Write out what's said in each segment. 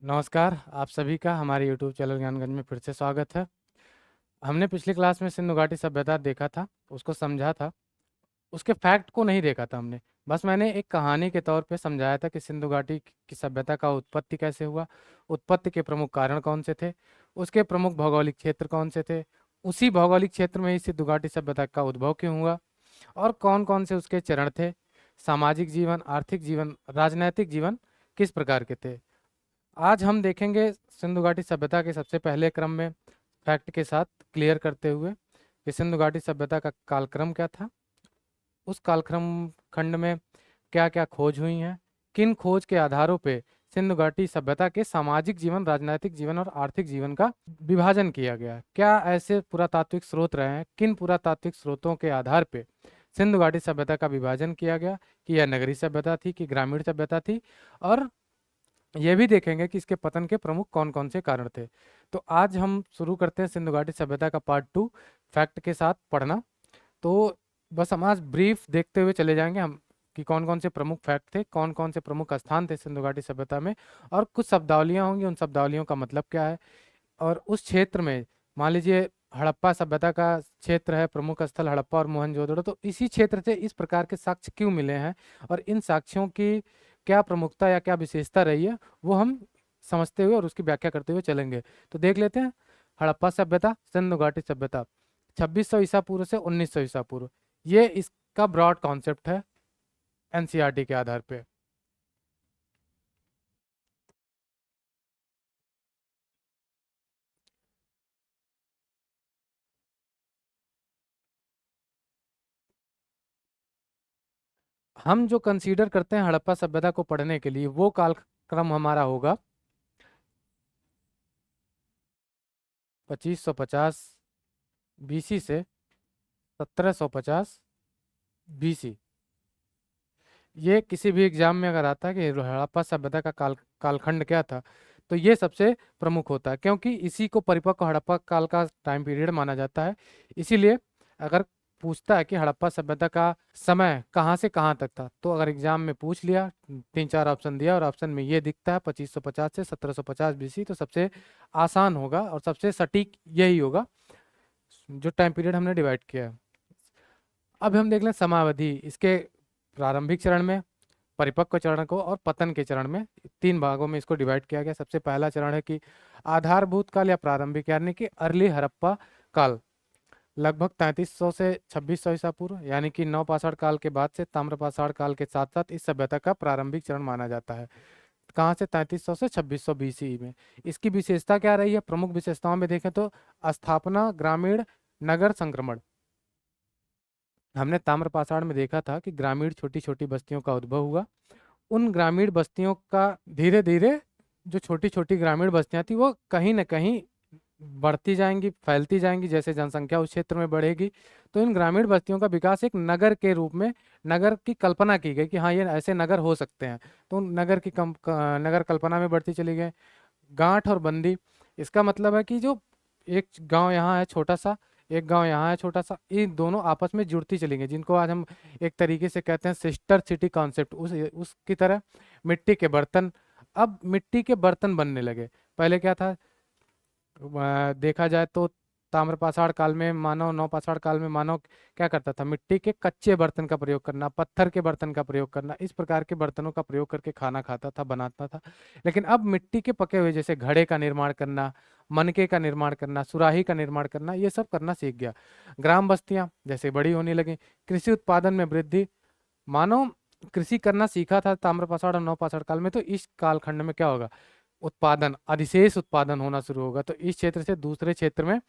नमस्कार, आप सभी का हमारे यूट्यूब चैनल ज्ञानगंज में फिर से स्वागत है। हमने पिछली क्लास में सिंधु घाटी सभ्यता देखा था, उसको समझा था, उसके फैक्ट को नहीं देखा था हमने। बस मैंने एक कहानी के तौर पे समझाया था कि सिंधु घाटी की सभ्यता का उत्पत्ति कैसे हुआ, उत्पत्ति के प्रमुख कारण कौन से थे, उसके प्रमुख भौगोलिक क्षेत्र कौन से थे, उसी भौगोलिक क्षेत्र में ही सिंधु घाटी सभ्यता का उद्भव क्यों हुआ और कौन कौन से उसके चरण थे, सामाजिक जीवन, आर्थिक जीवन, राजनैतिक जीवन किस प्रकार के थे। आज हम देखेंगे सिंधु घाटी सभ्यता के सबसे पहले क्रम में फैक्ट के साथ क्लियर करते हुए कि सिंधु घाटी सभ्यता का कालक्रम क्या था, उस कालक्रम खंड में क्या क्या खोज हुई हैं, किन खोज के आधारों पे सिंधु घाटी सभ्यता के सामाजिक जीवन, राजनीतिक जीवन और आर्थिक जीवन का विभाजन किया गया, क्या ऐसे पुरातात्विक स्रोत रहे हैं, किन पुरातात्विक स्रोतों के आधार पे सिंधु घाटी सभ्यता का विभाजन किया गया, कि यह नगरीय सभ्यता थी कि ग्रामीण सभ्यता थी, और ये भी देखेंगे कि इसके पतन के प्रमुख कौन कौन से कारण थे। तो आज हम शुरू करते हैं सिंधु घाटी सभ्यता का पार्ट 2 फैक्ट के साथ पढ़ना। तो बस हम आज ब्रीफ देखते हुए चले जाएंगे हम कि कौन कौन से प्रमुख फैक्ट थे, कौन कौन से प्रमुख स्थान थे सिंधु घाटी सभ्यता में, और कुछ शब्दावलियां होंगी, उन शब्दावलियों का मतलब क्या है, और उस क्षेत्र में मान लीजिए हड़प्पा सभ्यता का क्षेत्र है, प्रमुख स्थल हड़प्पा और मोहनजोदड़ो, तो इसी क्षेत्र से इस प्रकार के साक्ष्य क्यों मिले हैं और इन साक्ष्यों की क्या प्रमुखता या क्या विशेषता रही है, वो हम समझते हुए और उसकी व्याख्या करते हुए चलेंगे। तो देख लेते हैं हड़प्पा सभ्यता, सिंधु घाटी सभ्यता 2600 ईसा पूर्व से 1900 ईसा पूर्व, ये इसका ब्रॉड कॉन्सेप्ट है एनसीईआरटी के आधार पे। हम जो कंसीडर करते हैं हड़प्पा सभ्यता को पढ़ने के लिए वो कालक्रम हमारा होगा 2550 बीसी से 1750 बीसी। ये किसी भी एग्जाम में अगर आता है कि हड़प्पा सभ्यता का कालखंड क्या था, तो ये सबसे प्रमुख होता है क्योंकि इसी को परिपक्व हड़प्पा काल का टाइम पीरियड माना जाता है। इसीलिए अगर पूछता है कि हड़प्पा सभ्यता का समय कहाँ से कहाँ तक था, तो अगर एग्जाम में पूछ लिया, तीन चार ऑप्शन दिया और ऑप्शन में ये दिखता है 2550 से 1750 बीसी, तो सबसे आसान होगा और सबसे सटीक यही होगा जो टाइम पीरियड हमने डिवाइड किया है। अब हम देख लें समावधि, इसके प्रारंभिक चरण में, परिपक्व चरण को और पतन के चरण में तीन भागों में इसको डिवाइड किया गया। सबसे पहला चरण है कि आधारभूत काल या प्रारंभिक, यानी कि अर्ली हड़प्पा काल, लगभग 3300 से 2600 ईसा पूर्व, यानी कि नवपाषाण काल के बाद से ताम्रपाषाण काल के साथ साथ इस सभ्यता का प्रारंभिक चरण माना जाता है। कहाँ से? 3300 से 2600 बीसी में। इसकी विशेषता क्या रही है? प्रमुख विशेषताओं में देखें तो स्थापना, ग्रामीण नगर संक्रमण। हमने ताम्रपाषाण में देखा था कि ग्रामीण छोटी छोटी बस्तियों का उद्भव हुआ। उन ग्रामीण बस्तियों का धीरे धीरे, जो छोटी छोटी ग्रामीण बस्तियां थी वो कहीं ना कहीं बढ़ती जाएंगी, फैलती जाएंगी, जैसे जनसंख्या उस क्षेत्र में बढ़ेगी। तो इन ग्रामीण बस्तियों का विकास एक नगर के रूप में, नगर की कल्पना की गई कि हाँ ये ऐसे नगर हो सकते हैं। तो नगर की नगर कल्पना में बढ़ती चली गई। गांठ और बंदी, इसका मतलब है कि जो एक गांव यहाँ है छोटा सा, एक गांव यहाँ है छोटा सा, ये दोनों आपस में जुड़ती चली गई, जिनको आज हम एक तरीके से कहते हैं सिस्टर सिटी कॉन्सेप्ट। उसकी तरह मिट्टी के बर्तन, अब मिट्टी के बर्तन बनने लगे। पहले क्या था? देखा जाए तो ताम्रपाषाण काल में मानव, नवपाषाण काल में मानव क्या करता था? मिट्टी के कच्चे बर्तन का प्रयोग करना, पत्थर के बर्तन का प्रयोग करना, इस प्रकार के बर्तनों का प्रयोग करके खाना खाता था, बनाता था। लेकिन अब मिट्टी के पके हुए, जैसे घड़े का निर्माण करना, मनके का निर्माण करना, सुराही का निर्माण करना, ये सब करना सीख गया। ग्राम बस्तियां जैसे बड़ी होने लगी, कृषि उत्पादन में वृद्धि, मानव कृषि करना सीखा था ताम्रपाषाण और नवपाषाण काल में, तो इस कालखंड में क्या होगा? उत्पादन, अधिशेष उत्पादन होना शुरू होगा। तो इस क्षेत्र से दूसरे क्षेत्र में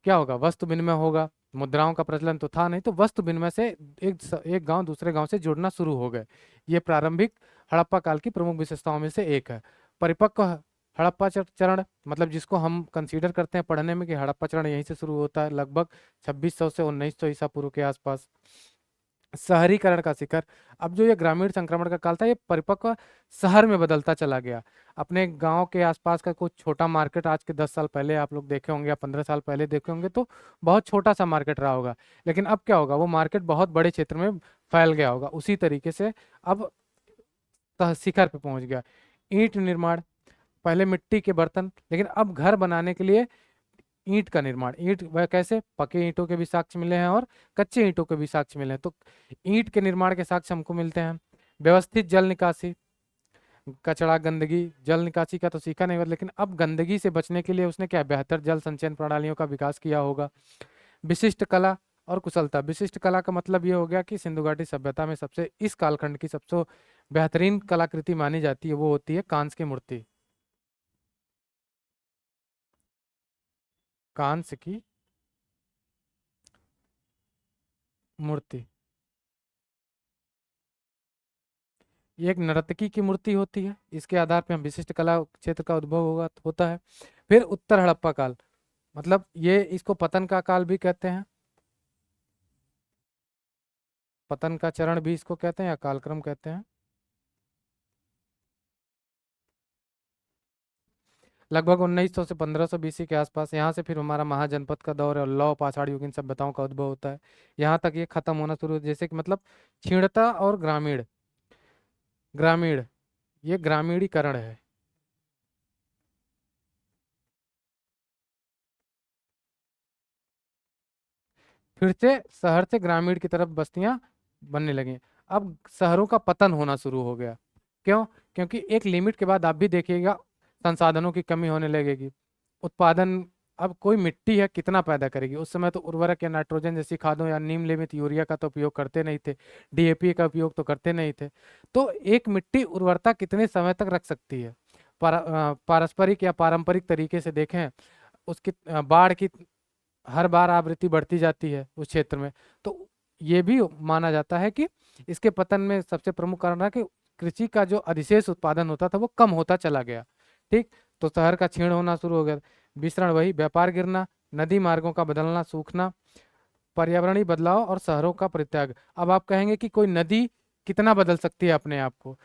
क्या होगा? वस्तु विनिमय होगा। मुद्राओं का प्रचलन तो था नहीं, तो वस्तु विनिमय से एक गांव दूसरे गांव से जुड़ना शुरू हो गए। ये प्रारंभिक हड़प्पा काल की प्रमुख विशेषताओं में से एक है। परिपक्व हड़प्पा चरण, मतलब जिसको हम कंसीडर करते हैं पढ़ने में कि हड़प्पा चरण यहीं से शुरू होता है, लगभग 2600 से 1900 ईसा पूर्व के आसपास। शहरीकरण का शिखर, अब जो ये ग्रामीण संक्रमण का काल था, ये परिपक्व शहर में बदलता चला गया। अपने गांव के आसपास का कुछ छोटा मार्केट, आज के 10 साल पहले आप लोग देखे होंगे या 15 साल पहले देखे होंगे, तो बहुत छोटा सा मार्केट रहा होगा। लेकिन अब क्या होगा? वो मार्केट बहुत बड़े क्षेत्र में फैल गया होगा। उसी तरीके से अब शिखर पे पहुंच गया। ईंट निर्माण, पहले मिट्टी के बर्तन, लेकिन अब घर बनाने के लिए ईंट का निर्माण। ईंट वह कैसे, पके ईंटों के भी साक्ष्य मिले हैं और कच्चे ईंटों के भी साक्ष्य मिले हैं। तो ईंट के निर्माण के साक्ष्य हमको मिलते हैं। व्यवस्थित जल निकासी, कचरा गंदगी, जल निकासी का तो सीखा नहीं होगा, लेकिन अब गंदगी से बचने के लिए उसने क्या बेहतर जल संचयन प्रणालियों का विकास किया होगा। विशिष्ट कला और कुशलता। विशिष्ट कला का मतलब ये हो गया कि सिंधु घाटी सभ्यता में सबसे, इस कालखंड की सबसे बेहतरीन कलाकृति मानी जाती है वो होती है कांस्य की मूर्ति। कांस्य की मूर्ति, ये एक नर्तकी की मूर्ति होती है। इसके आधार पर हम विशिष्ट कला क्षेत्र का उद्भव होता है। फिर उत्तर हड़प्पा काल, मतलब ये इसको पतन का काल भी कहते हैं, पतन का चरण भी इसको कहते हैं या कालक्रम कहते हैं। लगभग 1900 से 1500 बीसी के आसपास, यहाँ से फिर हमारा महाजनपद का दौर और लौ पाषाण युगीन सभ्यताओं का उद्भव होता है। यहाँ तक ये खत्म होना शुरू, जैसे कि मतलब क्षीणता और ग्रामीण, ग्रामीण, ये ग्रामीणीकरण है। फिर से शहर से ग्रामीण की तरफ बस्तियां बनने लगी। अब शहरों का पतन होना शुरू हो गया। क्यों? क्योंकि एक लिमिट के बाद आप भी देखिएगा संसाधनों की कमी होने लगेगी। उत्पादन, अब कोई मिट्टी है कितना पैदा करेगी? उस समय तो उर्वरक या नाइट्रोजन जैसी खादों या निम्नलिखित यूरिया का तो उपयोग करते नहीं थे, डीएपी का उपयोग तो करते नहीं थे। तो एक मिट्टी उर्वरता कितने समय तक रख सकती है? पारस्परिक या पारंपरिक तरीके से देखें, उसकी बाढ़ की हर बार आवृत्ति बढ़ती जाती है उस क्षेत्र में। तो ये भी माना जाता है कि इसके पतन में सबसे प्रमुख कारण रहा कि कृषि का जो अधिशेष उत्पादन होता था वो कम होता चला गया। ठीक, तो शहर का क्षीण होना शुरू हो गया। विसरण, वही व्यापार गिरना, नदी मार्गों का बदलना, सूखना, पर्यावरणीय बदलाव और शहरों का परित्याग। अब आप कहेंगे कि कोई नदी कितना बदल सकती है अपने आप को?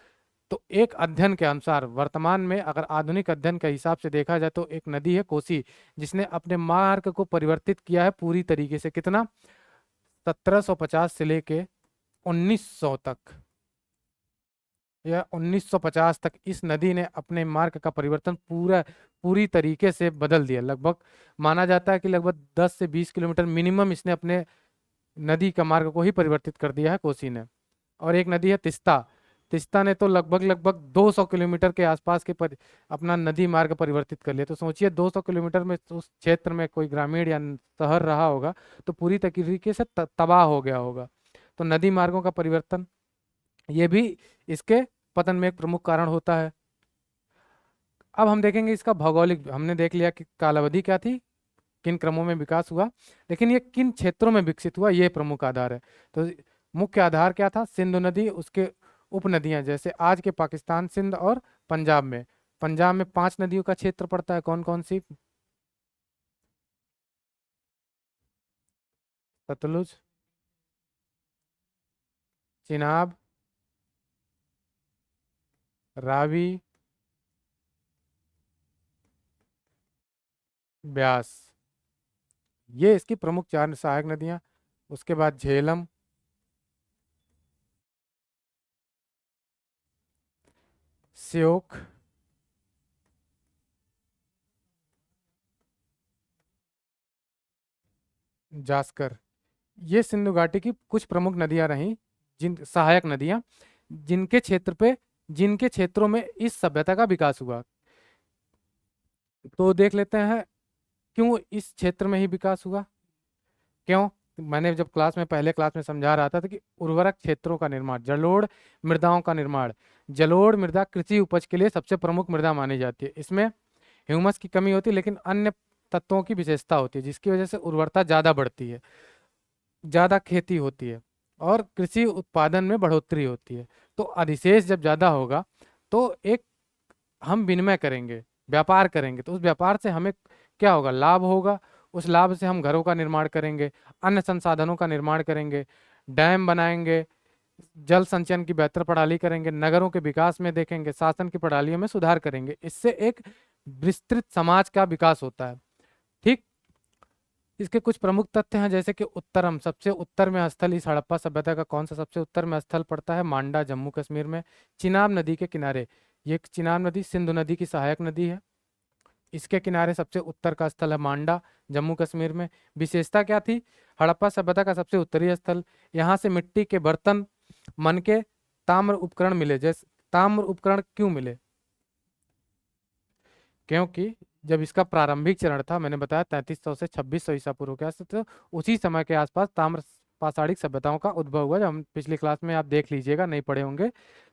तो एक अध्ययन के अनुसार वर्तमान में, अगर आधुनिक अध्ययन के हिसाब से देखा जाए, तो एक नदी है कोसी, जिसने अपने मार्ग को परिवर्तित किया है पूरी तरीके से। कितना? 1750 से लेके 1900 तक, या 1950 तक इस नदी ने अपने मार्ग का परिवर्तन पूरी तरीके से बदल दिया। लगभग माना जाता है कि लगभग 10 से 20 किलोमीटर मिनिमम इसने अपने नदी का मार्ग को ही परिवर्तित कर दिया है कोसी ने। और एक नदी है तिस्ता। तिस्ता ने तो लगभग लगभग 200 किलोमीटर के आसपास के अपना नदी मार्ग परिवर्तित कर लिया। तो सोचिए 200 किलोमीटर में उस क्षेत्र में कोई ग्रामीण या शहर रहा होगा तो पूरी तरीके से तबाह हो गया होगा। तो नदी मार्गों का परिवर्तन ये भी इसके पतन में एक प्रमुख कारण होता है। अब हम देखेंगे इसका भौगोलिक, हमने देख लिया कि कालावधि क्या थी, किन क्रमों में विकास हुआ, लेकिन ये किन क्षेत्रों में विकसित हुआ ये प्रमुख आधार है। तो मुख्य आधार क्या था? सिंधु नदी, उसके उपनदियां, जैसे आज के पाकिस्तान, सिंध और पंजाब में। पंजाब में 5 नदियों का क्षेत्र पड़ता है, कौन कौन सी? सतलुज, चिनाब, रावी, ब्यास, ये इसकी प्रमुख 4 सहायक नदियां। उसके बाद झेलम, श्योक, जास्कर, ये सिंधु घाटी की कुछ प्रमुख नदियां रहीं, जिन सहायक नदियां, जिनके क्षेत्र पे, जिनके क्षेत्रों में इस सभ्यता का विकास हुआ। तो देख लेते हैं क्यों इस क्षेत्र में ही विकास हुआ। क्यों? मैंने जब क्लास में, पहले क्लास में समझा रहा था कि उर्वरक क्षेत्रों का निर्माण, जलोढ़ मृदाओं का निर्माण। जलोढ़ मृदा कृषि उपज के लिए सबसे प्रमुख मृदा मानी जाती है। इसमें ह्यूमस की कमी होती है, लेकिन अन्य तत्वों की विशेषता होती है, जिसकी वजह से उर्वरता ज़्यादा बढ़ती है, ज़्यादा खेती होती है और कृषि उत्पादन में बढ़ोतरी होती है। तो अधिशेष जब ज़्यादा होगा तो एक हम विनिमय करेंगे, व्यापार करेंगे, तो उस व्यापार से हमें क्या होगा? लाभ होगा। उस लाभ से हम घरों का निर्माण करेंगे, अन्य संसाधनों का निर्माण करेंगे, डैम बनाएंगे, जल संचयन की बेहतर प्रणाली करेंगे, नगरों के विकास में देखेंगे, शासन की प्रणालियों में सुधार करेंगे। इससे एक विस्तृत समाज का विकास होता है। ठीक, इसके कुछ प्रमुख तथ्य हैं, जैसे कि उत्तरम, सबसे उत्तर में स्थल इस हड़प्पा सभ्यता का कौन सा सबसे उत्तर में स्थल पड़ता है? मांडा, जम्मू कश्मीर में। चिनाब नदी के किनारे, ये चिनाब नदी सिंधु नदी की सहायक नदी है। इसके किनारे सबसे उत्तर का स्थल है मांडा, जम्मू कश्मीर में। विशेषता क्या थी? हड़प्पा सभ्यता का सबसे उत्तरी स्थल। यहाँ से मिट्टी के बर्तन, मनके, ताम्र उपकरण मिले। जैसे ताम्र उपकरण क्यों मिले? क्योंकि जब इसका प्रारंभिक चरण था, मैंने बताया 3300 से 2600 ईसा पूर्व के आसपास, तो उसी समय के आसपास ताम्र पाषाणिक सभ्यताओं का उद्भव हुआ। जब हम पिछली क्लास में आप देख लीजिएगा, नहीं पढ़े होंगे,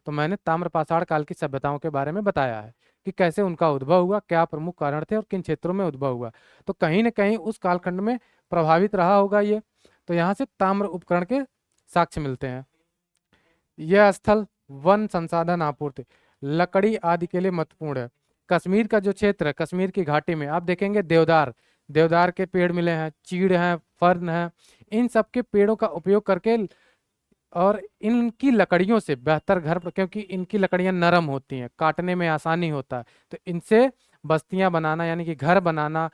तो मैंने ताम्र पाषाण काल की सभ्यताओं के बारे में बताया है कि कैसे उनका उद्भव हुआ, क्या प्रमुख कारण थे और किन क्षेत्रों में उद्भव हुआ। तो कहीं न कहीं उस कालखंड में प्रभावित रहा होगा ये। तो यहाँ से ताम्र उपकरण के साक्ष्य मिलते हैं। यह स्थल वन संसाधन आपूर्ति, लकड़ी आदि के लिए महत्वपूर्ण है। कश्मीर का जो क्षेत्र है, कश्मीर की घाटी में आप देखेंगे देवदार, देवदार के पेड़ मिले हैं, चीड़ हैं, फर्न है। इन सब के पेड़ों का उपयोग करके और इनकी लकड़ियों से बेहतर घर, क्योंकि इनकी लकड़ियां नरम होती हैं, काटने में आसानी होता है, तो इनसे बस्तियां बनाना यानी कि घर बनाना,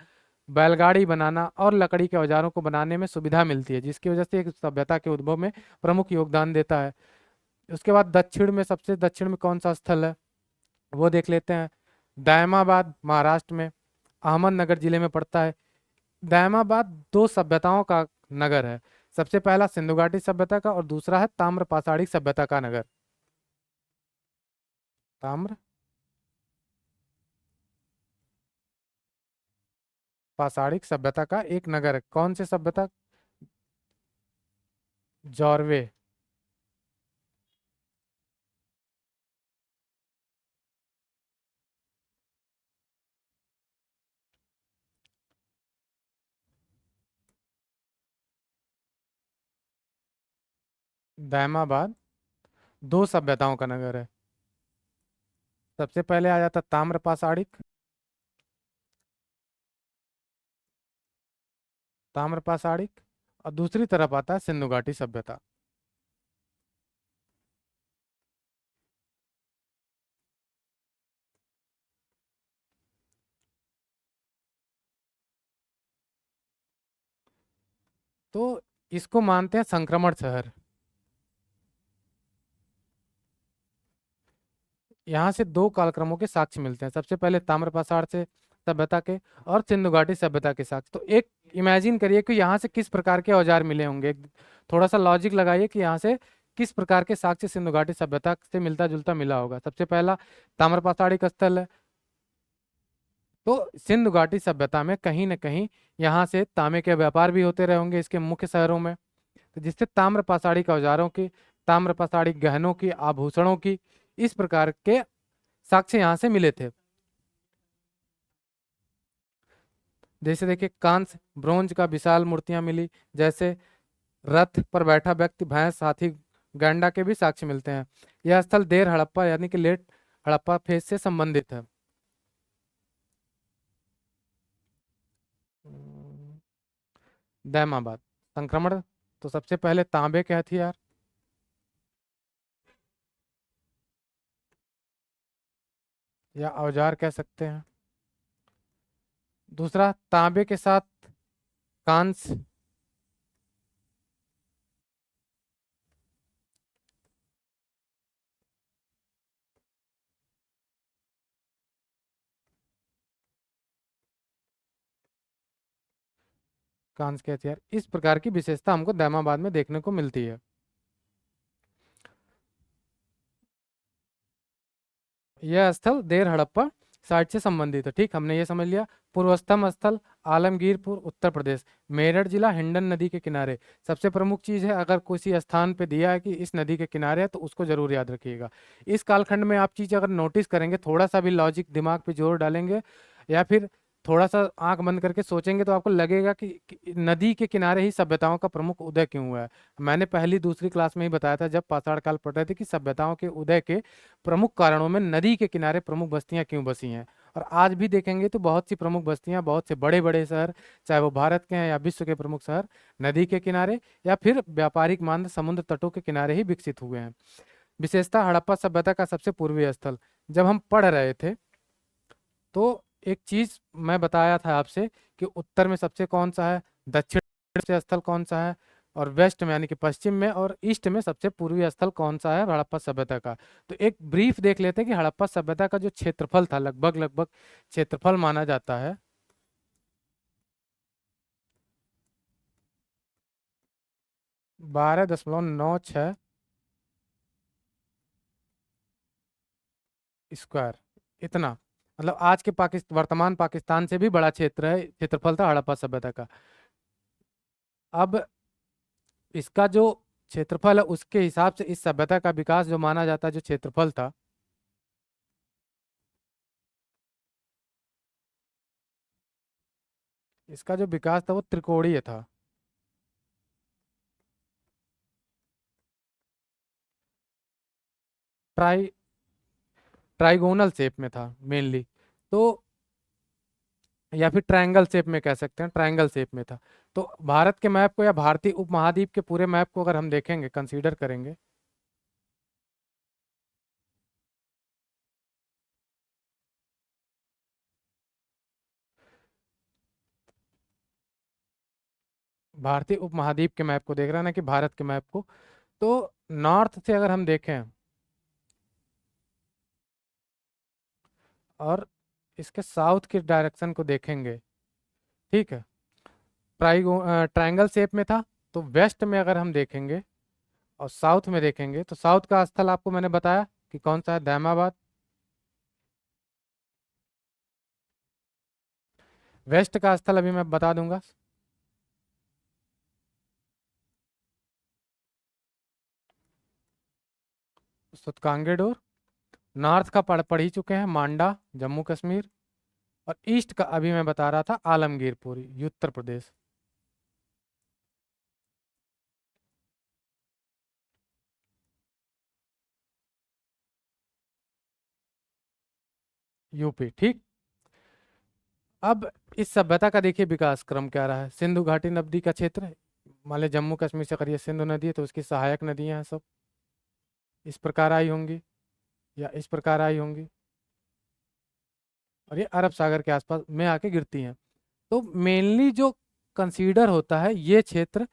बैलगाड़ी बनाना और लकड़ी के औजारों को बनाने में सुविधा मिलती है, जिसकी वजह से एक सभ्यता के उद्भव में प्रमुख योगदान देता है। उसके बाद दक्षिण में, सबसे दक्षिण में कौन सा स्थल है वो देख लेते हैं। दायमाबाद महाराष्ट्र में, अहमदनगर जिले में पड़ता है। दायमाबाद दो सभ्यताओं का नगर है। सबसे पहला सिंधु घाटी सभ्यता का और दूसरा है ताम्र पाषाणिक सभ्यता का नगर। ताम्र पाषाणिक सभ्यता का एक नगर है। कौन सी सभ्यता? जॉर्वे। दायमाबाद दो सभ्यताओं का नगर है। सबसे पहले आ जाता ताम्र पाषाणिक, ताम्र पाषाणिक, और दूसरी तरफ आता है सिंधु घाटी सभ्यता। तो इसको मानते हैं संक्रमण शहर। यहाँ से दो कालक्रमों के साक्ष्य मिलते हैं। सबसे पहले ताम्रपाषाण से सभ्यता के और सिंधु घाटी सभ्यता के साक्ष्य। तो एक इमेजिन करिए कि यहाँ से किस प्रकार के औजार मिले होंगे। थोड़ा सा लॉजिक लगाइए कि यहाँ से किस प्रकार के साक्ष्य सिंधु घाटी सभ्यता से मिलता जुलता मिला होगा। सबसे पहला ताम्रपाषाणिक स्थल है, तो सिंधु घाटी सभ्यता में कहीं ना कहीं यहाँ से तांबे के व्यापार भी होते रहे होंगे इसके मुख्य शहरों में, तो जिससे ताम्रपाषाणिक औजारों की, ताम्रपाषाणिक गहनों की, आभूषणों की, इस प्रकार के साक्ष्य यहाँ से मिले थे। जैसे देखिए कांस्य ब्रोंज का विशाल मूर्तियां मिली, जैसे रथ पर बैठा व्यक्ति, भैंस, हाथी, गैंडा के भी साक्ष्य मिलते हैं। यह स्थल देर हड़प्पा यानी कि लेट हड़प्पा फेज से संबंधित है। दैमाबाद संक्रमण, तो सबसे पहले तांबे के हथियार, या औजार कह सकते हैं। दूसरा तांबे के साथ कांस्य, कांस्य के हथियार, इस प्रकार की विशेषता हमको दैमाबाद में देखने को मिलती है। यह स्थल देर हड़प्पा साइट से संबंधित है। ठीक, हमने ये समझ लिया। पूर्वोत्तम स्थल आलमगीरपुर उत्तर प्रदेश, मेरठ जिला, हिंडन नदी के किनारे। सबसे प्रमुख चीज है, अगर किसी स्थान पे दिया है कि इस नदी के किनारे है, तो उसको जरूर याद रखिएगा। इस कालखंड में आप चीज अगर नोटिस करेंगे, थोड़ा सा भी लॉजिक दिमाग पे जोर डालेंगे या फिर थोड़ा सा आंख बंद करके सोचेंगे, तो आपको लगेगा कि नदी के किनारे ही सभ्यताओं का प्रमुख उदय क्यों हुआ है। मैंने पहली दूसरी क्लास में ही बताया था जब पाषाण काल पढ़ रहे थे कि सभ्यताओं के उदय के प्रमुख कारणों में नदी के किनारे प्रमुख बस्तियां क्यों बसी हैं। और आज भी देखेंगे तो बहुत सी प्रमुख बस्तियां, बहुत से बड़े बड़े शहर, चाहे वो भारत के हैं या विश्व के प्रमुख शहर, नदी के किनारे या फिर व्यापारिक मार्ग समुद्र तटों के किनारे ही विकसित हुए हैं। विशेषता हड़प्पा सभ्यता का सबसे पूर्वी स्थल। जब हम पढ़ रहे थे तो एक चीज मैं बताया था आपसे कि उत्तर में सबसे कौन सा है, दक्षिण से स्थल कौन सा है, और वेस्ट में यानी कि पश्चिम में और ईस्ट में सबसे पूर्वी स्थल कौन सा है हड़प्पा सभ्यता का। तो एक ब्रीफ देख लेते हैं कि हड़प्पा सभ्यता का जो क्षेत्रफल था, लगभग लगभग क्षेत्रफल माना जाता है 12.96 स्क्वायर, इतना। मतलब आज के वर्तमान पाकिस्तान से भी बड़ा क्षेत्र है, क्षेत्रफल था हड़प्पा सभ्यता का। अब इसका जो क्षेत्रफल है उसके हिसाब से इस सभ्यता का विकास जो माना जाता है, जो क्षेत्रफल था, इसका जो विकास था वो त्रिकोणीय था। ट्राई ट्राइगोनल शेप में था मेनली। तो या फिर ट्रायंगल शेप में कह सकते हैं, ट्रायंगल शेप में था। तो भारत के मैप को या भारतीय उपमहाद्वीप के पूरे मैप को अगर हम देखेंगे, कंसीडर करेंगे, भारतीय उपमहाद्वीप के मैप को देख रहे हैं ना कि भारत के मैप को, तो नॉर्थ से अगर हम देखें और इसके साउथ के डायरेक्शन को देखेंगे, ठीक है, ट्रायंगल शेप में था। तो वेस्ट में अगर हम देखेंगे और साउथ में देखेंगे, तो साउथ का स्थल आपको मैंने बताया कि कौन सा है, दैमाबाद। वेस्ट का स्थल अभी मैं बता दूंगा, सुतकांगेडोर। नॉर्थ का पढ़ ही चुके हैं, मांडा जम्मू कश्मीर। और ईस्ट का अभी मैं बता रहा था, आलमगीरपुरी उत्तर प्रदेश। यूपी, ठीक। अब इस सभ्यता का देखिए विकास क्रम क्या रहा है। सिंधु घाटी नदी का क्षेत्र है, मान लीजिए जम्मू कश्मीर से करिए सिंधु नदी है, तो उसकी सहायक नदियां हैं सब, इस प्रकार आई होंगी या इस प्रकार आई होंगी, और ये अरब सागर के आसपास में आके गिरती हैं। तो मेनली जो कंसीडर होता है ये क्षेत्र,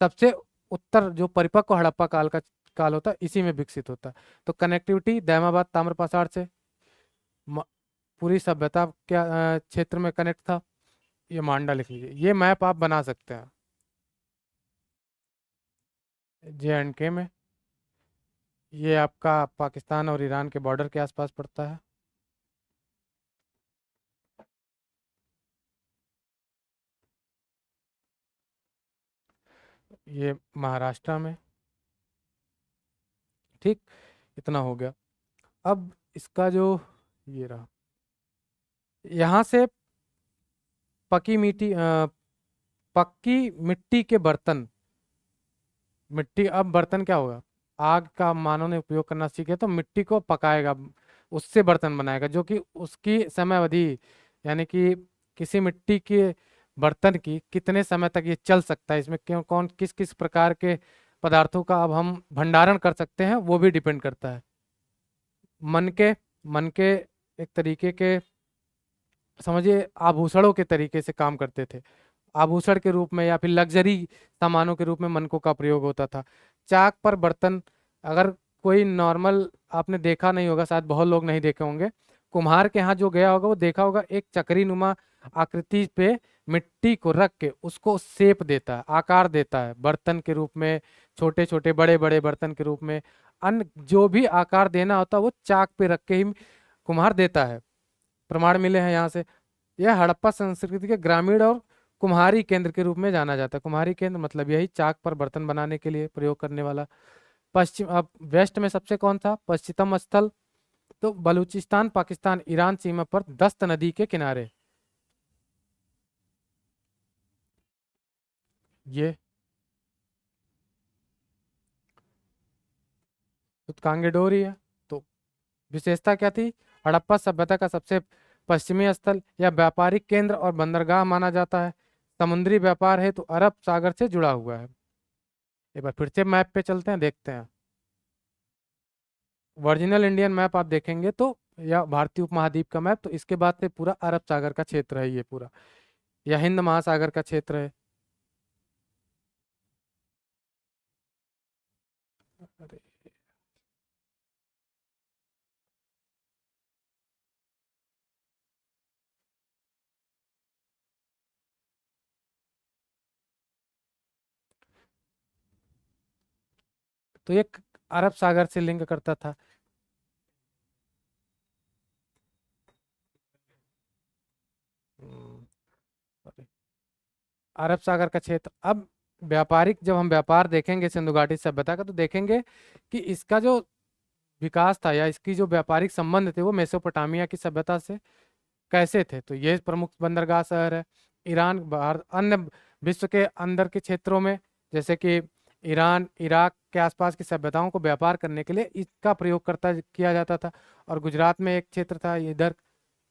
सबसे उत्तर जो परिपक्व हड़प्पा काल होता है, इसी में विकसित होता है। तो कनेक्टिविटी दैमाबाद ताम्रपासार से म- पूरी सभ्यता क्या क्षेत्र में कनेक्ट था। ये मांडा लिख लीजिए, ये मैप आप बना सकते हैं JNK में। ये आपका पाकिस्तान और ईरान के बॉर्डर के आसपास पड़ता है। ये महाराष्ट्र में, ठीक। इतना हो गया। अब इसका जो ये रहा, यहाँ से पकी मिट्टी पक्की मिट्टी के बर्तन, मिट्टी, अब बर्तन क्या होगा, आग का मानव ने उपयोग करना सीखे तो मिट्टी को पकाएगा, उससे बर्तन बनाएगा, जो कि उसकी समय अवधि, यानी कि किसी मिट्टी के बर्तन की कितने समय तक ये चल सकता है, इसमें क्यों कौन किस किस प्रकार के पदार्थों का अब हम भंडारण कर सकते हैं, वो भी डिपेंड करता है। मन के मन के एक तरीके के, समझिए आभूषणों के तरीके से काम करते थे, आभूषण के रूप में या फिर लग्जरी सामानों के रूप में मनकों का प्रयोग होता था। चाक पर बर्तन, अगर कोई नॉर्मल आपने देखा नहीं होगा, शायद बहुत लोग नहीं देखे होंगे, कुम्हार के यहाँ जो गया होगा वो देखा होगा, एक चक्री नुमा आकृति पे मिट्टी को रख के उसको शेप देता है, आकार देता है बर्तन के रूप में, छोटे छोटे बड़े बड़े बर्तन के रूप में। अन्य जो भी आकार देना होता है वो चाक पे रख के ही कुम्हार देता है। प्रमाण मिले हैं यहाँ से। यह हड़प्पा संस्कृति के ग्रामीण और कुम्हारी केंद्र के रूप में जाना जाता है। कुम्हारी केंद्र मतलब यही चाक पर बर्तन बनाने के लिए प्रयोग करने वाला। पश्चिम, अब वेस्ट में सबसे कौन था पश्चिमतम स्थल, तो बलूचिस्तान पाकिस्तान ईरान सीमा पर दस्त नदी के किनारे, ये उत्कांगेडोर ही है। तो विशेषता क्या थी, हड़प्पा सभ्यता का सबसे पश्चिमी स्थल या व्यापारिक केंद्र और बंदरगाह माना जाता है। समुद्री व्यापार है तो अरब सागर से जुड़ा हुआ है। एक बार फिर से मैप पे चलते हैं, देखते हैं। ओरिजिनल इंडियन मैप आप देखेंगे तो, या भारतीय उपमहाद्वीप का मैप, तो इसके बाद से पूरा अरब सागर का क्षेत्र है ये पूरा, या हिंद महासागर का क्षेत्र है। तो ये अरब सागर से लिंक करता था। हम्म, sorry, अरब सागर का क्षेत्र। अब व्यापारिक, जब हम व्यापार देखेंगे सिंधु घाटी सभ्यता का, तो देखेंगे कि इसका जो विकास था या इसकी जो व्यापारिक संबंध थे वो मेसोपोटामिया की सभ्यता से कैसे थे। तो ये प्रमुख बंदरगाह शहर है। ईरान, बाहर अन्य विश्व के अंदर के क्षेत्रों में, जैसे कि ईरान, इराक के आसपास की सभ्यताओं को व्यापार करने के लिए इसका प्रयोग करता किया जाता था। और गुजरात में एक क्षेत्र था इधर,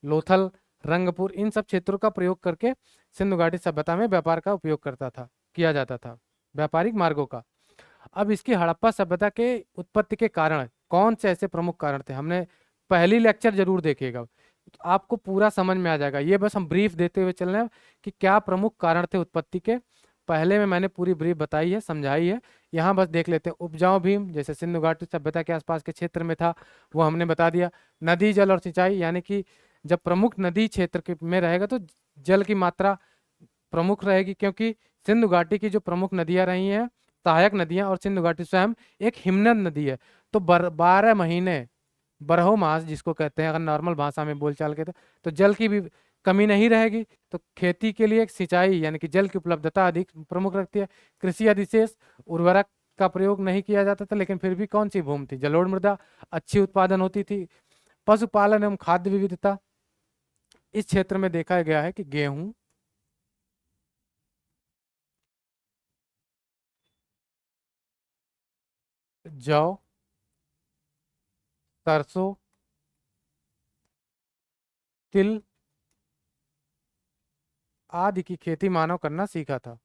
लोथल, रंगपुर, इन सब क्षेत्रों का प्रयोग करके सिंधु घाटी सभ्यता में व्यापार का उपयोग करता था, किया जाता था, व्यापारिक मार्गों का। अब इसकी हड़प्पा सभ्यता के उत्पत्ति के कारण कौन से ऐसे प्रमुख कारण थे, हमने पहली लेक्चर जरूर देखिएगा, तो आपको पूरा समझ में आ जाएगा। ये बस हम ब्रीफ देते हुए चल रहे हैं कि क्या प्रमुख कारण थे उत्पत्ति के। पहले में मैंने पूरी ब्रीफ बताई है, समझाई है। यहाँ बस देख लेते हैं। उपजाऊ भीम, जैसे सिंधु घाटी सभ्यता के आसपास के क्षेत्र में था, वो हमने बता दिया। नदी जल और सिंचाई, यानी कि जब प्रमुख नदी क्षेत्र में रहेगा तो जल की मात्रा प्रमुख रहेगी, क्योंकि सिंधु घाटी की जो प्रमुख नदियां रही हैं, सहायक नदियां, और सिंधु घाटी स्वयं एक हिमनद नदी है। तो 12 महीने, बरहो मास जिसको कहते हैं अगर नॉर्मल भाषा में बोलचाल के, तो जल की भी कमी नहीं रहेगी। तो खेती के लिए सिंचाई यानी कि जल की उपलब्धता अधिक प्रमुख रखती है। कृषि अधिशेष, उर्वरक का प्रयोग नहीं किया जाता था, लेकिन फिर भी कौन सी भूमि थी, जलोढ़ मृदा, अच्छी उत्पादन होती थी। पशुपालन एवं खाद्य विविधता, इस क्षेत्र में देखा गया है कि गेहूं, जौ, सरसों, तिल आदि की खेती मानव करना सीखा था।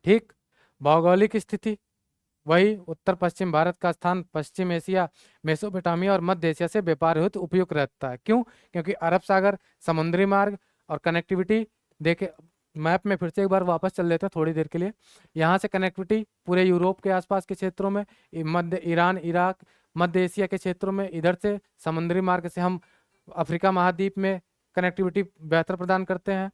ठीक। भौगोलिक स्थिति, वही उत्तर पश्चिम भारत का स्थान पश्चिम एशिया, मेसोपोटामिया और मध्य एशिया से व्यापार हेतु उपयुक्त रहता है। क्यों? क्योंकि अरब सागर, समुद्री मार्ग और कनेक्टिविटी। देखे मैप में फिर से एक बार वापस चल लेते हैं थोड़ी देर के लिए। यहाँ से कनेक्टिविटी पूरे यूरोप के आसपास के क्षेत्रों में, मध्य ईरान, इराक, मध्य एशिया के क्षेत्रों में। इधर से समुद्री मार्ग से हम अफ्रीका महाद्वीप में कनेक्टिविटी बेहतर प्रदान करते हैं।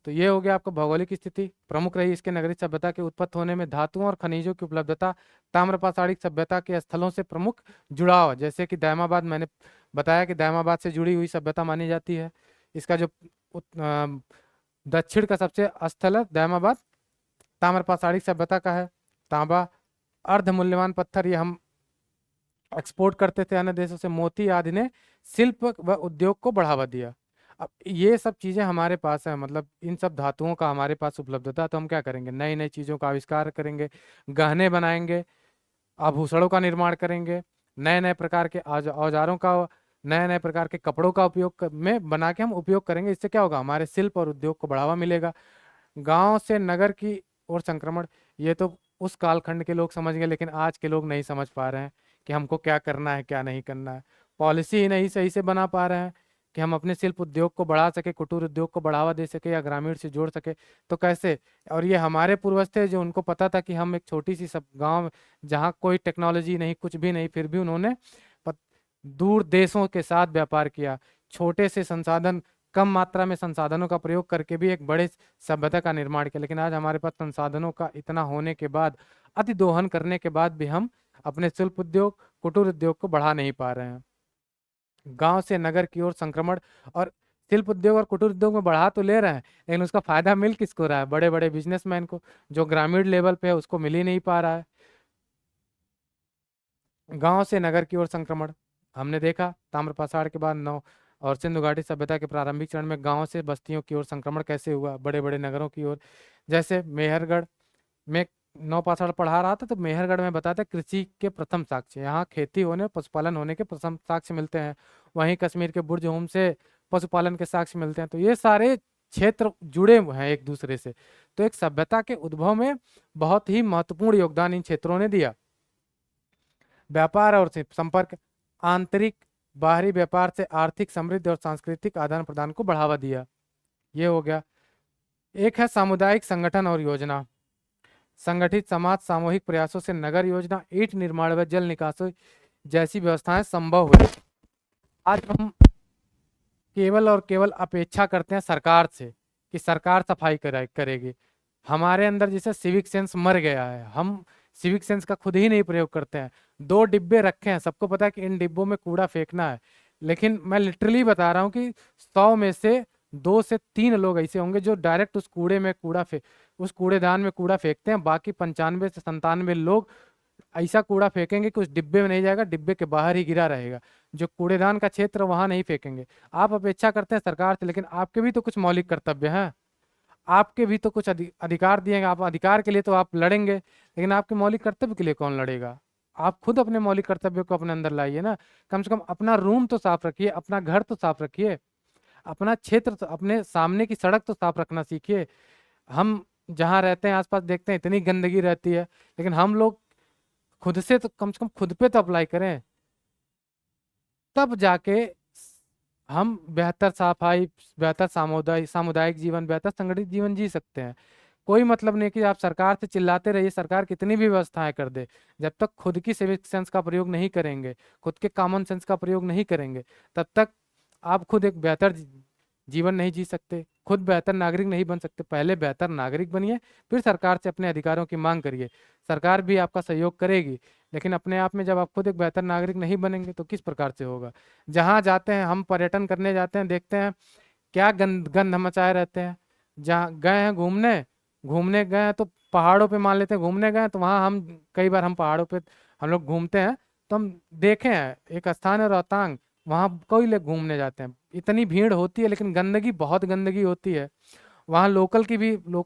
तो ये हो गया आपका भौगोलिक स्थिति। प्रमुख रही इसके नगरीय सभ्यता के उत्पत्ति होने में धातुओं और खनिजों की उपलब्धता। ताम्र पाषाणिक सभ्यता के स्थलों से प्रमुख जुड़ाव, जैसे कि दायमाबाद, मैंने बताया कि दायमाबाद से जुड़ी हुई सभ्यता मानी जाती है। इसका जो दक्षिण का सबसे स्थल है दायमाबाद, ताम्र पाषाणिक सभ्यता का है। तांबा, अर्ध मूल्यवान पत्थर, ये हम एक्सपोर्ट करते थे अन्य देशों से। मोती आदि ने शिल्प व उद्योग को बढ़ावा दिया। अब ये सब चीज़ें हमारे पास है, मतलब इन सब धातुओं का हमारे पास उपलब्धता, तो हम क्या करेंगे, नई नई चीज़ों का आविष्कार करेंगे, गहने बनाएंगे, आभूषणों का निर्माण करेंगे, नए नए प्रकार के औजारों का, नए नए प्रकार के कपड़ों का उपयोग में बना के हम उपयोग करेंगे। इससे क्या होगा, हमारे शिल्प और उद्योग को बढ़ावा मिलेगा। गांव से नगर की ओर संक्रमण, ये तो उस कालखंड के लोग समझ गए, लेकिन आज के लोग नहीं समझ पा रहे हैं कि हमको क्या करना है क्या नहीं करना है। पॉलिसी ही नहीं सही से बना पा रहे हैं कि हम अपने शिल्प उद्योग को बढ़ा सके, कुटीर उद्योग को बढ़ावा दे सके या ग्रामीण से जोड़ सके। तो कैसे? और ये हमारे पूर्वज थे जो उनको पता था कि हम एक छोटी सी सब गांव, जहाँ कोई टेक्नोलॉजी नहीं, कुछ भी नहीं, फिर भी उन्होंने दूर देशों के साथ व्यापार किया। छोटे से संसाधन, कम मात्रा में संसाधनों का प्रयोग करके भी एक बड़े सभ्यता का निर्माण किया। लेकिन आज हमारे पास संसाधनों का इतना होने के बाद, अति दोहन करने के बाद भी हम अपने शिल्प उद्योग, कुटीर उद्योग को बढ़ा नहीं पा रहे हैं। गांव से नगर की ओर संक्रमण, और शिल्प उद्योग और कुटीर उद्योग में बढ़ा तो ले रहे हैं, लेकिन उसका फायदा मिल किसको रहा है, बड़े बड़े बिजनेसमैन को। जो ग्रामीण लेवल पे है उसको मिल ही नहीं पा रहा है। गांव से नगर की ओर संक्रमण, हमने देखा ताम्रपाषाण के बाद नौ और सिंधु घाटी सभ्यता के प्रारंभिक चरण में गांव से बस्तियों की ओर संक्रमण कैसे हुआ, बड़े बड़े नगरों की ओर। जैसे मेहरगढ़ में, नौपाषाण पढ़ा रहा था तो मेहरगढ़ में बताते कृषि के प्रथम साक्ष्य, यहाँ खेती होने, पशुपालन होने के प्रथम साक्ष्य मिलते हैं। वहीं कश्मीर के बुर्ज होम से पशुपालन के साक्ष्य मिलते हैं। तो ये सारे क्षेत्र जुड़े हुए हैं एक दूसरे से। तो एक सभ्यता के उद्भव में बहुत ही महत्वपूर्ण योगदान इन क्षेत्रों ने दिया। व्यापार और संपर्क, आंतरिक बाहरी व्यापार से आर्थिक समृद्धि और सांस्कृतिक आदान प्रदान को बढ़ावा दिया। ये हो गया। एक है सामुदायिक संगठन और योजना। संगठित समाज सामूहिक प्रयासों से नगर योजना, ईंट निर्माण व जल निकासी जैसी व्यवस्थाएं संभव हुई। आज हम केवल और केवल अपेक्षा करते हैं सरकार से कि सरकार सफाई करेगी। हमारे अंदर जैसे सिविक सेंस मर गया है। हम सिविक सेंस का खुद ही नहीं प्रयोग करते हैं। 2 डिब्बे रखे हैं, सबको पता है कि इन डिब्बों में कूड़ा फेंकना है, लेकिन मैं लिटरली बता रहा हूँ कि 100 में से 2 से 3 लोग ऐसे होंगे जो डायरेक्ट उस कूड़े में उस कूड़ेदान में कूड़ा फेंकते हैं। बाकी 95 से 97 लोग ऐसा कूड़ा फेंकेंगे कि उस डिब्बे में नहीं जाएगा, डिब्बे के बाहर ही गिरा रहेगा। जो कूड़ेदान का क्षेत्र वहां नहीं फेंकेंगे। आप अपेक्षा करते हैं सरकार से, लेकिन आपके भी तो कुछ मौलिक कर्तव्य हैं, आपके भी तो कुछ अधिकार दिए हैं। आप अधिकार के लिए तो आप लड़ेंगे, लेकिन आपके मौलिक कर्तव्य के लिए कौन लड़ेगा? आप खुद अपने मौलिक कर्तव्य को अपने अंदर लाइए ना। कम से कम अपना रूम तो साफ रखिए, अपना घर तो साफ रखिए, अपना क्षेत्र तो, अपने सामने की सड़क तो साफ रखना सीखिए। हम जहाँ रहते हैं आसपास देखते हैं इतनी गंदगी रहती है, लेकिन हम लोग खुद से तो कम से कम खुद पे तो अप्लाई करें, तब जाके हम बेहतर सफाई, बेहतर सामुदायिक जीवन, बेहतर संगठित जीवन जी सकते हैं। कोई मतलब नहीं कि आप सरकार से चिल्लाते रहिए, सरकार कितनी भी व्यवस्थाएं कर दे, जब तक खुद की सिविक सेंस का प्रयोग नहीं करेंगे, खुद के कॉमन सेंस का प्रयोग नहीं करेंगे, तब तक आप खुद एक बेहतर जीवन नहीं जी सकते, खुद बेहतर नागरिक नहीं बन सकते। पहले बेहतर नागरिक बनिए, फिर सरकार से अपने अधिकारों की मांग करिए। सरकार भी आपका सहयोग करेगी, लेकिन अपने आप में जब आप खुद एक बेहतर नागरिक नहीं बनेंगे तो किस प्रकार से होगा? जहाँ जाते हैं हम, पर्यटन करने जाते हैं, देखते हैं क्या गंद गंद मचाए रहते हैं। जहाँ गए हैं घूमने, घूमने गए हैं तो पहाड़ों पे मान लेते हैं घूमने गए हैं, तो वहाँ हम कई बार हम पहाड़ों पे हम लोग घूमते हैं, तो हम देखे हैं एक स्थान है रोहतांग, वहाँ कोई लोग घूमने जाते हैं, इतनी भीड़ होती है, लेकिन गंदगी, बहुत गंदगी होती है। वहाँ लोकल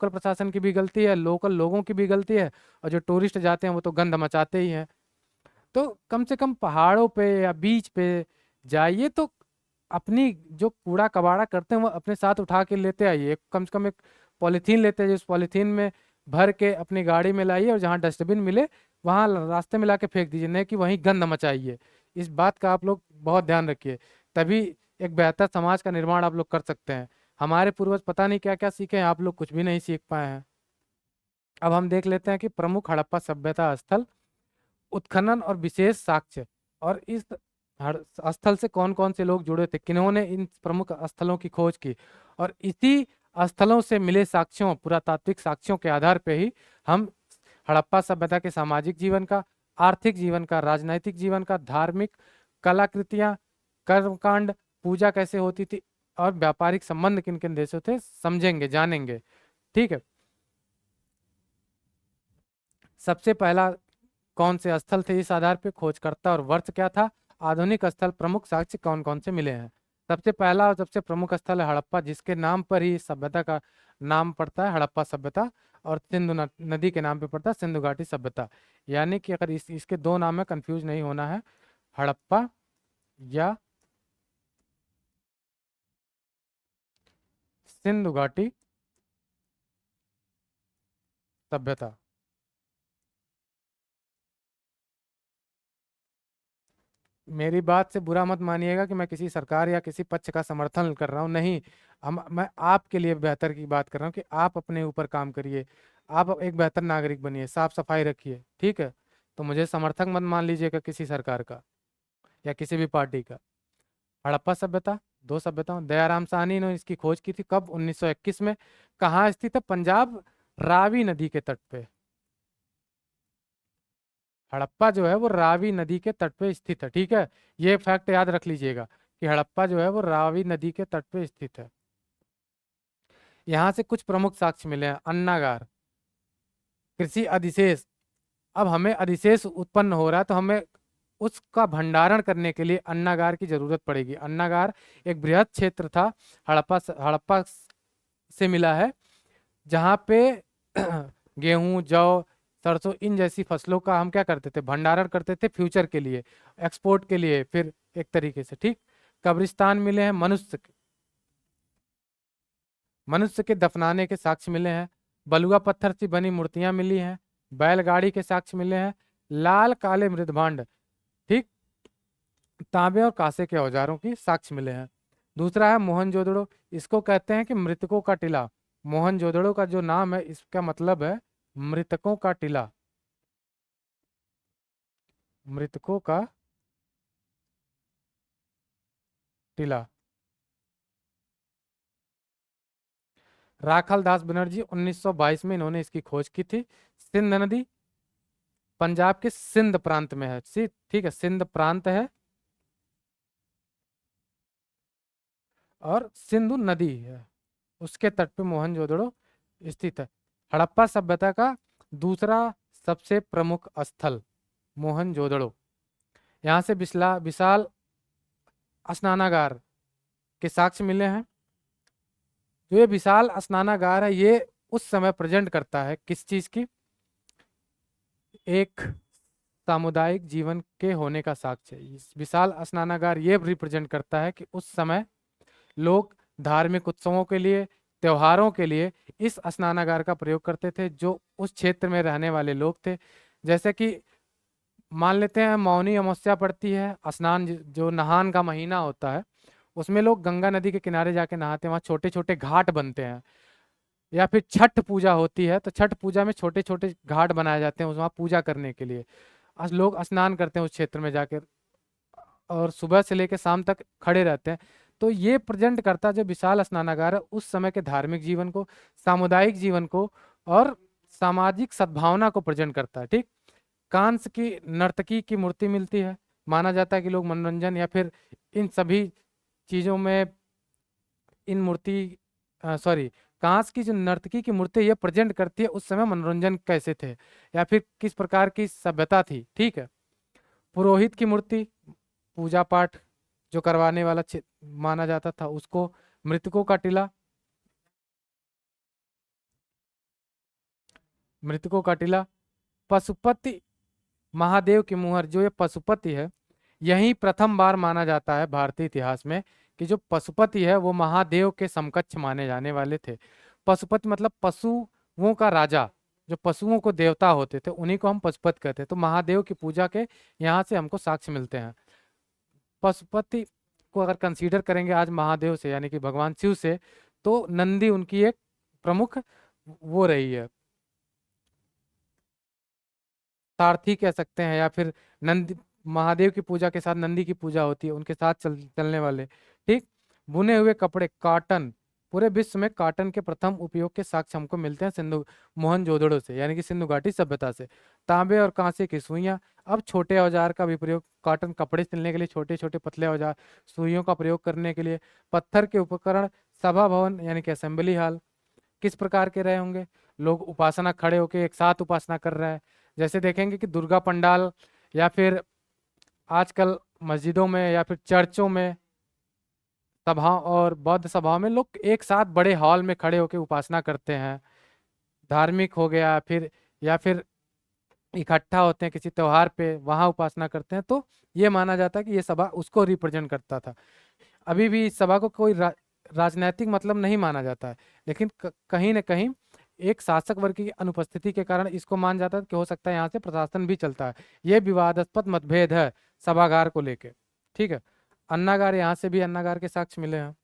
प्रशासन की भी गलती है, लोकल लोगों की भी गलती है, और जो टूरिस्ट जाते हैं वो तो गंद मचाते ही हैं। तो कम से कम पहाड़ों पे या बीच पे जाइए तो अपनी जो कूड़ा कबाड़ा करते हैं वो अपने साथ उठा के लेते आइए। कम से कम एक पॉलीथीन लेते हैं, उस पॉलीथीन में भर के अपनी गाड़ी में लाइए, और जहाँ डस्टबिन मिले वहाँ रास्ते में ला के फेंक दीजिए, नहीं कि वहीं गंद मचाइए। इस बात का आप लोग बहुत ध्यान रखिए, तभी एक बेहतर समाज का निर्माण आप लोग कर सकते हैं। हमारे पूर्वज पता नहीं क्या क्या सीखे हैं, आप लोग कुछ भी नहीं सीख पाए हैं। अब हम देख लेते हैं कि प्रमुख हड़प्पा सभ्यता स्थल, उत्खनन और विशेष साक्ष्य, और इस स्थल से कौन कौन से लोग जुड़े थे, किन्होंने इन प्रमुख स्थलों की खोज की, और इसी स्थलों से मिले साक्ष्यों, पुरातात्विक साक्ष्यों के आधार पर ही हम हड़प्पा सभ्यता के सामाजिक जीवन का, आर्थिक जीवन का, राजनैतिक जीवन का, धार्मिक कलाकृतियां, कर्मकांड, पूजा कैसे होती थी, और व्यापारिक संबंध किन किन देशों थे, समझेंगे, जानेंगे। ठीक है। सबसे पहला कौन से स्थल थे, इस आधार पे खोजकर्ता और वर्ष क्या था, आधुनिक स्थल, प्रमुख साक्ष्य कौन कौन से मिले हैं। सबसे पहला और सबसे प्रमुख स्थल है हड़प्पा, जिसके नाम पर ही इस सभ्यता का नाम पड़ता है हड़प्पा सभ्यता, और सिंधु नदी के नाम पे पड़ता है सिंधु घाटी सभ्यता। यानी कि अगर इसके 2 नाम में कंफ्यूज नहीं होना है, हड़प्पा या सिंधु घाटी सभ्यता। मेरी बात से बुरा मत मानिएगा कि मैं किसी सरकार या किसी पक्ष का समर्थन कर रहा हूँ, नहीं। मैं आपके लिए बेहतर की बात कर रहा हूँ कि आप अपने ऊपर काम करिए, आप एक बेहतर नागरिक बनिए, साफ सफाई रखिए, ठीक है। तो मुझे समर्थक मत मान लीजिएगा किसी सरकार का या किसी भी पार्टी का। हड़प्पा सभ्यता, 2 सभ्यताओं, दयाराम साहनी ने इसकी खोज की थी, कब? 1921 में। कहाँ स्थित है? पंजाब, रावी नदी के तट पे। हड़प्पा जो है वो रावी नदी के तट पे स्थित है, ठीक है। ये फैक्ट याद रख लीजिएगा कि हड़प्पा जो है वो रावी नदी के तट पे स्थित है। यहाँ से कुछ प्रमुख साक्ष्य मिले हैं। अन्नागार, कृषि अधिशेष। अब हमें अधिशेष उत्पन्न हो रहा है तो हमें उसका भंडारण करने के लिए अन्नागार की जरूरत पड़ेगी। अन्नागार एक बृहद क्षेत्र था, हड़प्पा से मिला है, जहाँ पे गेहूं, जौ, सरसों, इन जैसी फसलों का हम क्या करते थे, भंडारण करते थे फ्यूचर के लिए, एक्सपोर्ट के लिए, फिर एक तरीके से, ठीक। कब्रिस्तान मिले हैं, मनुष्य के दफनाने के साक्ष्य मिले हैं। बलुआ पत्थर से बनी मूर्तियां मिली हैं। बैलगाड़ी के साक्ष्य मिले हैं। लाल काले मृदभांड, ठीक। तांबे और कांसे के औजारों की साक्ष्य मिले हैं। दूसरा है मोहनजोदड़ो, इसको कहते हैं कि मृतकों का टीला। मोहनजोदड़ो का जो नाम है इसका मतलब है मृतकों का टीला, मृतकों का टीला। राखाल दास बनर्जी 1922 में इन्होंने इसकी खोज की थी। सिंध नदी, पंजाब के सिंध प्रांत में है। ठीक है, सिंध प्रांत है और सिंधु नदी है, उसके तट पे मोहनजोदड़ो स्थित है। हड़प्पा सभ्यता का दूसरा सबसे प्रमुख स्थल मोहनजोदड़ो। यहाँ से विशाल विशाल स्नानागार के साक्ष्य मिले हैं। जो ये विशाल स्नानागार है, ये उस समय प्रेजेंट करता है किस चीज की? एक सामुदायिक जीवन के होने का साक्ष्य है। इस विशाल स्नानागार ये रिप्रेजेंट करता है कि उस समय लोग धार्मिक उत्सवों के लिए, त्योहारों के लिए इस स्नानागार का प्रयोग करते थे, जो उस क्षेत्र में रहने वाले लोग थे। जैसे कि मान लेते हैं मौनी अमावस्या पड़ती है, स्नान जो नहान का महीना होता है, उसमें लोग गंगा नदी के किनारे जाके नहाते हैं। वहाँ छोटे छोटे घाट बनते हैं। या फिर छठ पूजा होती है, तो छठ पूजा में छोटे छोटे घाट बनाए जाते हैं वहाँ पूजा करने के लिए। लोग स्नान करते हैं उस क्षेत्र में जाकर, और सुबह से लेकर शाम तक खड़े रहते हैं। तो ये प्रेजेंट करता है, जो विशाल स्नानागार है, उस समय के धार्मिक जीवन को, सामुदायिक जीवन को और सामाजिक सद्भावना को प्रेजेंट करता है। ठीक। कांस की नर्तकी की मूर्ति मिलती है। माना जाता है कि लोग मनोरंजन या फिर इन सभी चीजों में इन मूर्ति सॉरी कांस की जो नर्तकी की मूर्ति ये प्रेजेंट करती है उस समय मनोरंजन कैसे थे या फिर किस प्रकार की सभ्यता थी। ठीक है। पुरोहित की मूर्ति, पूजा पाठ जो करवाने वाला माना जाता था उसको। मृतकों का टीला, मृतकों का टीला। पशुपति महादेव की मुहर, जो ये पशुपति है, यही प्रथम बार माना जाता है भारतीय इतिहास में कि जो पशुपति है वो महादेव के समकक्ष माने जाने वाले थे। पशुपति मतलब पशुओं का राजा, जो पशुओं को देवता होते थे उन्हीं को हम पशुपति कहते हैं। तो महादेव की पूजा के यहाँ से हमको साक्ष्य मिलते हैं। पशुपति को अगर कंसीडर करेंगे आज महादेव से, यानी कि भगवान शिव से, तो नंदी उनकी एक प्रमुख वो रही है, सारथी कह सकते हैं, या फिर नंदी, महादेव की पूजा के साथ नंदी की पूजा होती है, उनके साथ चलने वाले। ठीक। बुने हुए कपड़े, कॉटन, पूरे विश्व में कॉटन के प्रथम उपयोग के साक्ष्य हमको मिलते हैं सिंधु मोहनजोदड़ो से, यानी कि सिंधु घाटी सभ्यता से। तांबे और कांसे की सुइयां, अब छोटे औजार का भी प्रयोग, कॉटन कपड़े सिलने के लिए छोटे छोटे पतले औजार, सुइयों का प्रयोग करने के लिए। पत्थर के उपकरण, सभा भवन यानी कि असेंबली हॉल किस प्रकार के रहे होंगे? लोग उपासना, खड़े होकर एक साथ उपासना कर रहे हैं। जैसे देखेंगे कि दुर्गा पंडाल या फिर आजकल मस्जिदों में या फिर चर्चों में, सभा और बौद्ध सभा में लोग एक साथ बड़े हॉल में खड़े होकर उपासना करते हैं। धार्मिक हो गया फिर, या फिर इकट्ठा होते हैं किसी त्योहार पे, वहां उपासना करते हैं। तो ये माना जाता है कि ये सभा उसको रिप्रेजेंट करता था। अभी भी इस सभा को कोई राजनैतिक मतलब नहीं माना जाता है, लेकिन कहीं ना कहीं एक शासक वर्ग की अनुपस्थिति के कारण इसको मान जाता है कि हो सकता है यहाँ से प्रशासन भी चलता है। ये विवादास्पद मतभेद है सभागार को लेके। ठीक है। अन्नागार, यहाँ से भी अन्नागार के साक्ष्य मिले हैं।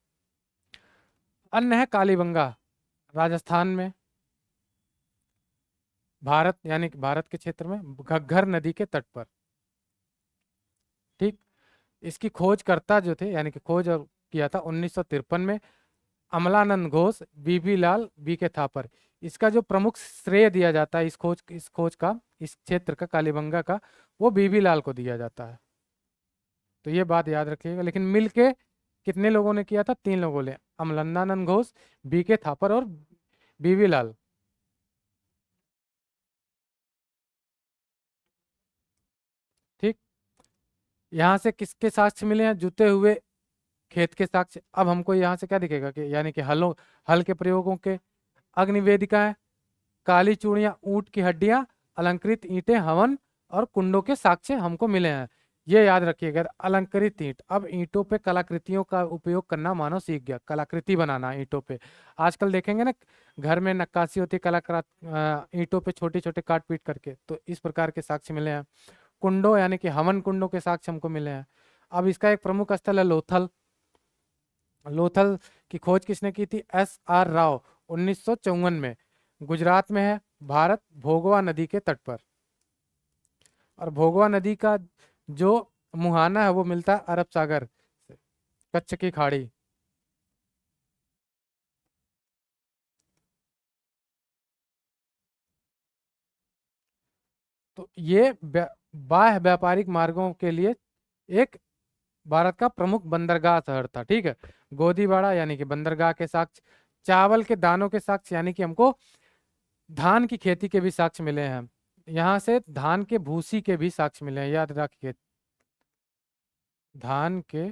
अन्य है कालीबंगा, राजस्थान में, भारत यानी कि भारत के क्षेत्र में, घग्घर नदी के तट पर। ठीक। इसकी खोजकर्ता जो थे, यानी कि खोज और किया था 1953 में अमलानंद घोष, बीबी लाल, बी के थापर। इसका जो प्रमुख श्रेय दिया जाता है इस खोज का, इस क्षेत्र का, कालीबंगा का, वो बीबी लाल को दिया जाता है। तो ये बात याद रखिएगा। लेकिन मिलके कितने लोगों ने किया था? 3 लोगों ने, अमलानंद घोष, बी के थापर और बीबी लाल। ठीक। यहाँ से किसके साक्ष्य मिले हैं? जुते हुए खेत के साक्ष्य। अब हमको यहाँ से क्या दिखेगा कि यानी कि हल के प्रयोगों के, अग्निवेदिकाएं, काली चूड़ियां, ऊंट की हड्डियां, अलंकृत ईंटें, हवन और कुंडों के साक्ष्य हमको मिले हैं। ये याद रखिएगा, अलंकृत ईंट। अब ईंटों पे कलाकृतियों का उपयोग करना मानव सीख गया, कलाकृति बनाना ईंटों पे। आजकल देखेंगे ना, घर में नक्काशी होती है, ईंटों पे छोटे छोटे काट पीट करके, तो इस प्रकार के साक्ष्य मिले हैं। कुंडों यानी कि हवन कुंडों के साक्ष्य हमको मिले हैं। अब इसका एक प्रमुख स्थल है लोथल। लोथल की खोज किसने की थी? S R राव, 1954 में। गुजरात में है, भारत, भोगवा नदी के तट पर। और भोगवा नदी का जो मुहाना है वो मिलता है अरब सागर से, कच्छ की खाड़ी। तो ये बाह्य व्यापारिक मार्गों के लिए एक भारत का प्रमुख बंदरगाह शहर था। ठीक है। गोदीबाड़ा यानी कि बंदरगाह के साक्ष्य, चावल के दानों के साक्ष्य यानी कि हमको धान की खेती के भी साक्ष्य मिले हैं। यहाँ से धान के भूसी के भी साक्ष्य मिले हैं, याद रखिए। धान के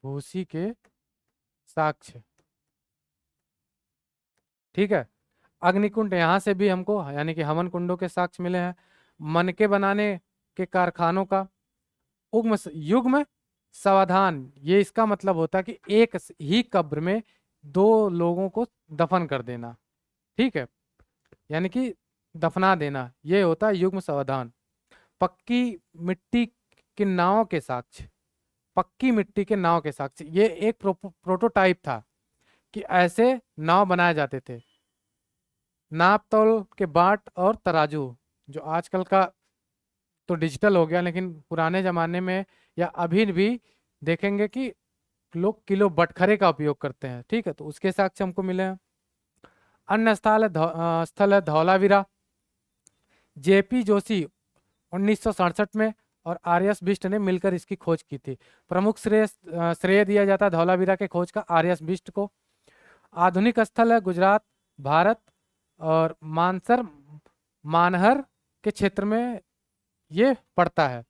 भूसी के साक्ष्य। ठीक है। अग्निकुंड यहाँ से भी हमको यानी कि हवन कुंडों के साक्ष्य मिले हैं। मनके बनाने के कारखानों का युग्म सावधान, ये इसका मतलब होता है कि एक ही कब्र में दो लोगों को दफन कर देना। ठीक है। यानी कि दफना देना, ये होता है युग्म सावधान। पक्की मिट्टी के नाव के साक्ष्य, पक्की मिट्टी के नाव के साक्ष्य, ये एक प्रोटोटाइप था कि ऐसे नाव बनाए जाते थे। नाप तौल के बाट और तराजू, जो आजकल का तो डिजिटल हो गया, लेकिन पुराने जमाने में या अभी भी देखेंगे कि लोग किलो बटखरे का उपयोग करते हैं। ठीक है। तो उसके साक्ष्य हमको मिले हैं। अन्य स्थल है धौलावीरा। जेपी जोशी 1967 में और आर एस बिष्ट ने मिलकर इसकी खोज की थी। प्रमुख श्रेय दिया जाता है धौलावीरा के खोज का आर एस बिष्ट को। आधुनिक स्थल है गुजरात, भारत, और मानसर मानहर के क्षेत्र में ये पड़ता है।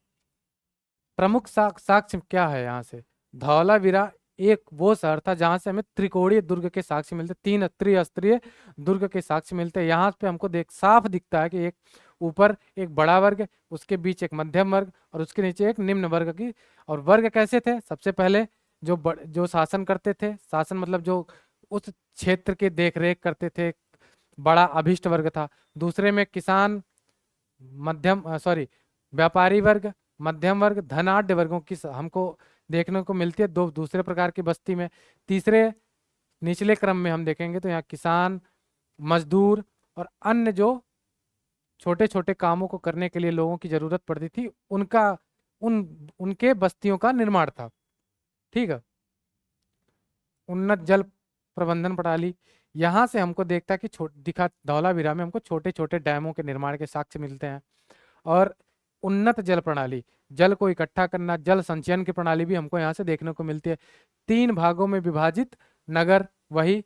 प्रमुख साक्ष्य क्या है यहाँ से? धौलावीरा एक वो शहर था जहां से हमें त्रिकोणीय दुर्ग के साक्ष्य मिलते, तीन त्रिस्तरीय दुर्ग के साक्ष्य मिलते हैं। यहाँ पे हमको साफ दिखता है कि एक ऊपर एक बड़ा वर्ग, उसके बीच एक मध्यम वर्ग और उसके नीचे एक निम्न वर्ग की। और वर्ग कैसे थे? सबसे पहले जो शासन करते थे, शासन मतलब जो उस क्षेत्र की देखरेख करते थे, बड़ा अभिष्ट वर्ग था। दूसरे में किसान, व्यापारी वर्ग, मध्यम वर्ग, धनाढ्य वर्गों की हमको देखने को मिलती है दो दूसरे प्रकार की बस्ती में। तीसरे निचले क्रम में हम देखेंगे तो यहाँ किसान, मजदूर और अन्य जो छोटे छोटे कामों को करने के लिए लोगों की जरूरत पड़ती थी, उनके बस्तियों का निर्माण था। ठीक है। उन्नत जल प्रबंधन प्रणाली, यहाँ से हमको देखता है कि धौलावीरा में हमको छोटे छोटे डैमों के निर्माण के साक्ष्य मिलते हैं। और उन्नत जल प्रणाली, जल को इकट्ठा करना, जल संचयन की प्रणाली भी हमको यहाँ से देखने को मिलती है। 3 भागों में विभाजित नगर, वही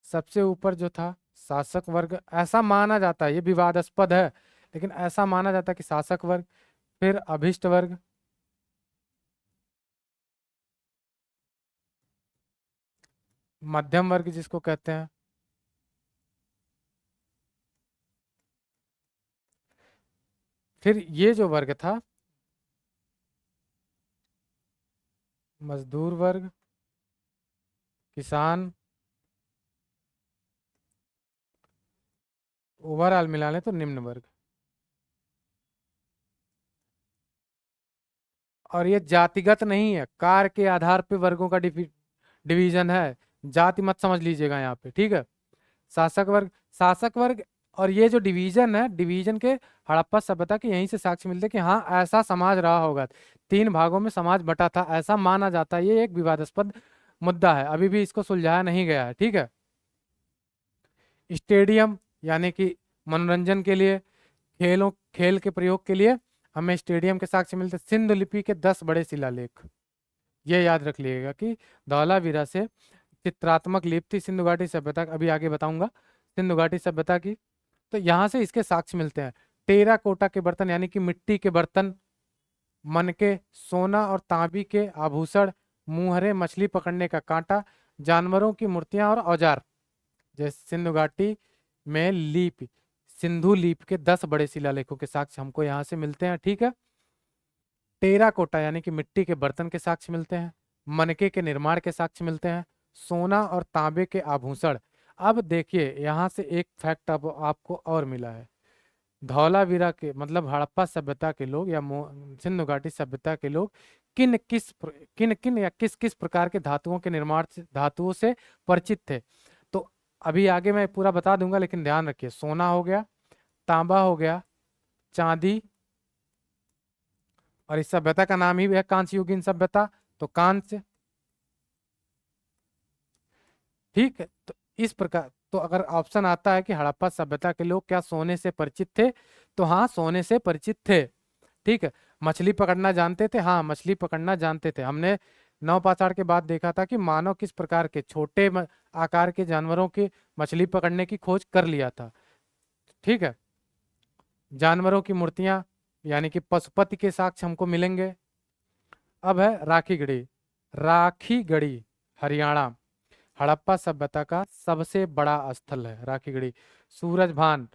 सबसे ऊपर जो था शासक वर्ग, ऐसा माना जाता है, ये विवादास्पद है, लेकिन ऐसा माना जाता है कि शासक वर्ग, फिर अभिष्ट वर्ग, मध्यम वर्ग जिसको कहते हैं, फिर ये जो वर्ग था मजदूर वर्ग, किसान, ओवरऑल मिला लें तो निम्न वर्ग। और ये जातिगत नहीं है, कार्य के आधार पे वर्गों का डिवीजन है, जाति मत समझ लीजिएगा यहाँ पे। ठीक है। शासक वर्ग और ये जो डिवीजन है, डिवीजन के हड़प्पा सभ्यता के यहीं से साक्ष्य मिलते हैं कि हाँ ऐसा समाज रहा होगा, 3 भागों में समाज बटा था, ऐसा माना जाता है। ये एक विवादास्पद मुद्दा है, अभी भी इसको सुलझाया नहीं गया है। ठीक है। स्टेडियम यानी कि मनोरंजन के लिए, खेल के प्रयोग के लिए हमें स्टेडियम के साक्ष्य मिलते। सिंधु लिपि के 10 बड़े शिलालेख, ये याद रख लीजिएगा कि धौलावीरा से चित्रात्मक लिपि थी सिंधु घाटी सभ्यता, अभी आगे बताऊंगा सिंधु घाटी सभ्यता की। तो यहाँ से इसके साक्ष्य मिलते हैं। टेराकोटा के बर्तन यानी कि मिट्टी के बर्तन, मनके, सोना और तांबी के आभूषण, मुहरे, मछली पकड़ने का कांटा, जानवरों की मूर्तियां और औजार। जैसे सिंधु घाटी में सिंधु लीप के 10 बड़े शिलालेखों के साक्ष्य हमको यहाँ से मिलते हैं। ठीक है। टेराकोटा यानी कि मिट्टी के बर्तन के साक्ष्य मिलते हैं, मनके के निर्माण के साक्ष्य मिलते हैं, सोना और तांबे के आभूषण। अब देखिए यहाँ से एक फैक्ट अब आपको और मिला है। धौलावीरा के मतलब हड़प्पा सभ्यता के लोग या सिंधु घाटी सभ्यता के लोग किन किन या किस किस प्रकार के धातुओं के निर्माण से, धातुओं से परिचित थे। तो अभी आगे मैं पूरा बता दूंगा, लेकिन ध्यान रखिए, सोना हो गया, तांबा हो गया, चांदी, और इस सभ्यता का नाम ही है कांस्य युगीन सभ्यता, तो कांस्य, ठीक है, तो इस प्रकार, तो अगर ऑप्शन आता है कि हड़प्पा सभ्यता के लोग क्या सोने से परिचित थे, तो हाँ, सोने से परिचित थे। ठीक है। मछली पकड़ना जानते थे, हाँ, मछली पकड़ना जानते थे। हमने नवपाषाण के बाद देखा था कि मानव किस प्रकार के छोटे आकार के जानवरों की मछली पकड़ने की खोज कर लिया था। ठीक है। जानवरों की मूर्तियां यानी कि पशुपति के साक्ष्य हमको मिलेंगे। अब है राखी गढ़ी। राखी गढ़ी हरियाणा हड़प्पा सभ्यता का सबसे बड़ा स्थल है राखी गढ़ी। सूरज भान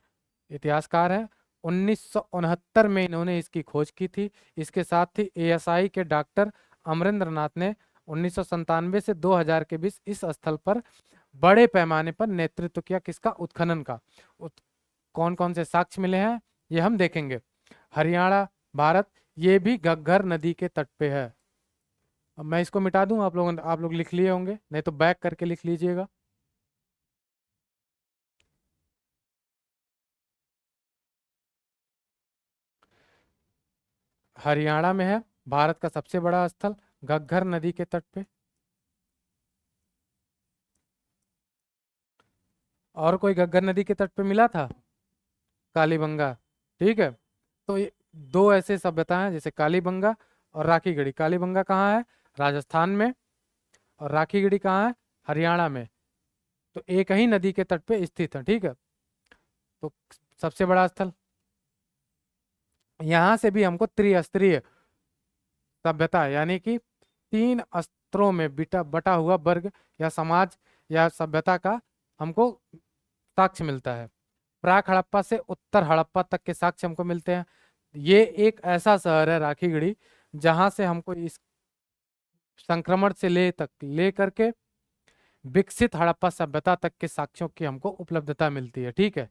इतिहासकार है, 1969 में इन्होंने इसकी खोज की थी। इसके साथ ही एएसआई के डॉक्टर अमरेंद्र नाथ ने 1997 से 2000 के बीच इस स्थल पर बड़े पैमाने पर नेतृत्व किया। किसका? उत्खनन का। कौन कौन से साक्ष्य मिले हैं ये हम देखेंगे। हरियाणा भारत, ये भी घग्गर नदी के तट पे है। अब मैं इसको मिटा दूं, आप लोग लिख लिए होंगे, नहीं तो बैक करके लिख लीजिएगा। हरियाणा में है भारत का सबसे बड़ा स्थल, घग्गर नदी के तट पे। और कोई घग्गर नदी के तट पे मिला था? कालीबंगा। ठीक है। तो ये दो ऐसे सभ्यता हैं जैसे कालीबंगा और राखीगढ़ी। कालीबंगा कहाँ है? राजस्थान में। और राखीगढ़ी कहाँ है? हरियाणा में। तो एक ही नदी के तट पे स्थित है। ठीक है। तो सबसे बड़ा स्थल, यहाँ से भी हमको त्रिस्तरीय सभ्यता यानी कि तीन स्तरों में बिटा बटा हुआ वर्ग या समाज या सभ्यता का हमको साक्ष्य मिलता है। प्राक हड़प्पा से उत्तर हड़प्पा तक के साक्ष्य हमको मिलते हैं। ये एक ऐसा शहर है राखीगढ़ी जहां से हमको इस संक्रमण से ले करके विकसित हड़प्पा सभ्यता तक के साक्ष्यों की हमको उपलब्धता मिलती है। ठीक है।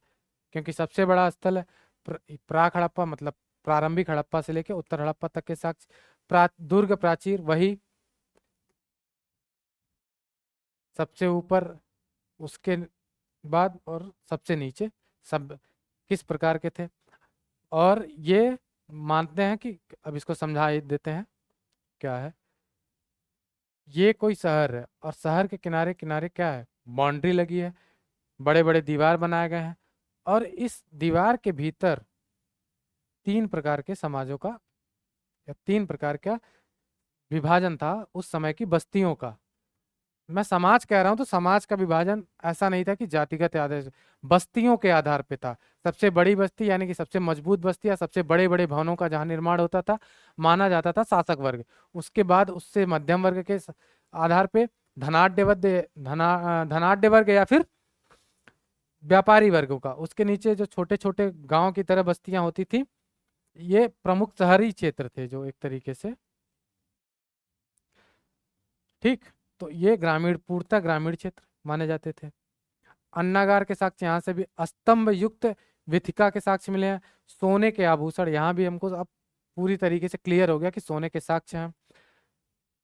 क्योंकि सबसे बड़ा स्थल है प्राक हड़प्पा, मतलब प्रारंभिक हड़प्पा से लेके उत्तर हड़प्पा तक के साक्ष्य। दुर्ग प्राचीर वही सबसे ऊपर, उसके बाद और सबसे नीचे सब किस प्रकार के थे। और ये मानते हैं कि, अब इसको समझा ही देते हैं क्या है। ये कोई शहर है और शहर के किनारे किनारे क्या है? बाउंड्री लगी है, बड़े बड़े दीवार बनाए गए हैं। और इस दीवार के भीतर तीन प्रकार के समाजों का या तीन प्रकार का विभाजन था उस समय की बस्तियों का। मैं समाज कह रहा हूं तो समाज का विभाजन ऐसा नहीं था कि जातिगत आधार, बस्तियों के आधार पे था। सबसे बड़ी बस्ती यानी कि सबसे मजबूत बस्ती या सबसे बड़े बड़े भवनों का जहां निर्माण होता था, माना जाता था शासक वर्ग। उसके बाद उससे मध्यम वर्ग के आधार पे धनाढ़ वर्ग या फिर व्यापारी वर्गों का। उसके नीचे जो छोटे छोटे गांव की तरह बस्तियां होती थी, ये प्रमुख शहरी क्षेत्र थे जो एक तरीके से। ठीक। तो ये ग्रामीण, पूर्णतः ग्रामीण क्षेत्र माने जाते थे। अन्नागार के साक्ष्य यहाँ से भी, स्तंभ युक्त विथिका के साक्ष्य मिले हैं। सोने के आभूषण, यहाँ भी हमको अब पूरी तरीके से क्लियर हो गया कि सोने के साक्ष्य हैं।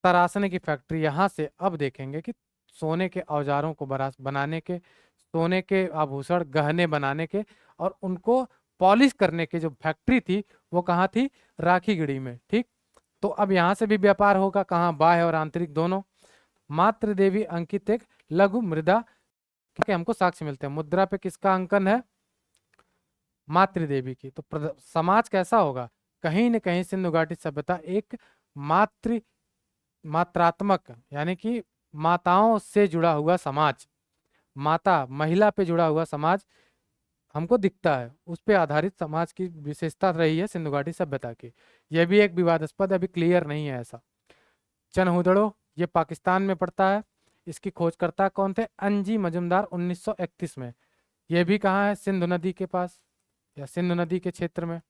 तराशने की फैक्ट्री, यहाँ से अब देखेंगे कि सोने के औजारों को बनाने के, सोने के आभूषण गहने बनाने के और उनको पॉलिश करने के जो फैक्ट्री थी वो कहाँ थी? राखीगढ़ी में। ठीक। तो अब यहाँ से भी व्यापार होगा, कहाँ? बाह्य और आंतरिक दोनों। मातृ देवी अंकित एक लघु मृदा के हमको साक्ष्य मिलते हैं। मुद्रा पे किसका अंकन है? मातृ देवी की। तो समाज कैसा होगा? कहीं न कहीं सिंधु घाटी सभ्यता एक मातृ मात्रात्मक यानी कि माताओं से जुड़ा हुआ समाज, माता महिला पे जुड़ा हुआ समाज हमको दिखता है। उस पे आधारित समाज की विशेषता रही है सिंधु घाटी सभ्यता की। यह भी एक विवादास्पद, अभी क्लियर नहीं है ऐसा। चनहुदड़ो, ये पाकिस्तान में पड़ता है। इसकी खोजकर्ता कौन थे? अंजी मजुमदार, 1931 में। यह भी कहाँ है? सिंधु नदी के पास या सिंधु नदी के क्षेत्र में।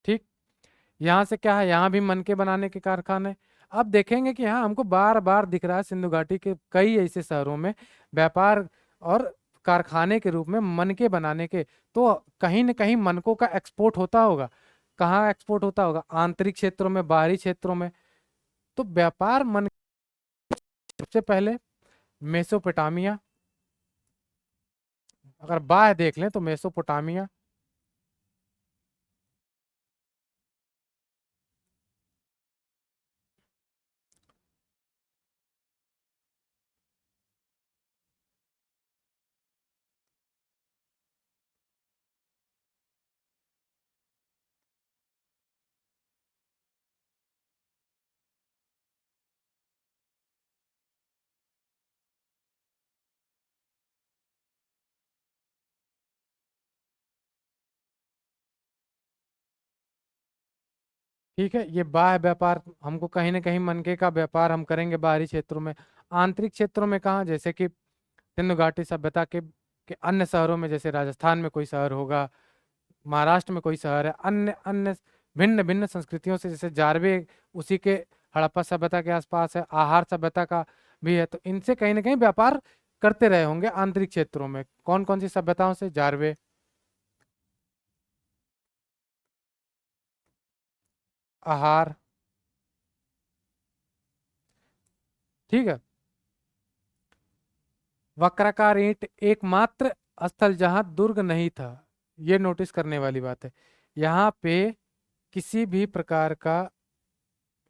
ठीक। यहाँ से क्या है? यहाँ भी मनके बनाने के कारखाने। अब देखेंगे कि यहाँ हमको बार बार दिख रहा है सिंधु घाटी के कई ऐसे शहरों में व्यापार और कारखाने के रूप में मनके बनाने के। तो कहीं न कहीं मनकों का एक्सपोर्ट होता होगा। कहाँ एक्सपोर्ट होता होगा? आंतरिक क्षेत्रों में, बाहरी क्षेत्रों में। तो व्यापार मन, सबसे पहले मेसोपोटामिया, अगर बाह्य देख लें तो मेसोपोटामिया, ठीक है, ये बाह्य व्यापार, हमको कहीं ना कहीं मनके का व्यापार हम करेंगे बाहरी क्षेत्रों में। आंतरिक क्षेत्रों में कहाँ, जैसे कि सिंधु घाटी सभ्यता के अन्य शहरों में, जैसे राजस्थान में कोई शहर होगा, महाराष्ट्र में कोई शहर है, अन्य अन्य भिन्न भिन्न संस्कृतियों से, जैसे जारवे उसी के हड़प्पा सभ्यता के आसपास है, आहार सभ्यता का भी है, तो इनसे कहीं ना कहीं व्यापार करते रहे होंगे आंतरिक क्षेत्रों में। कौन कौन सी सभ्यताओं से? जारवे, आहार, ठीक है। वक्राकार ईंट एकमात्र स्थल जहां दुर्ग नहीं था, ये नोटिस करने वाली बात है। यहाँ पे किसी भी प्रकार का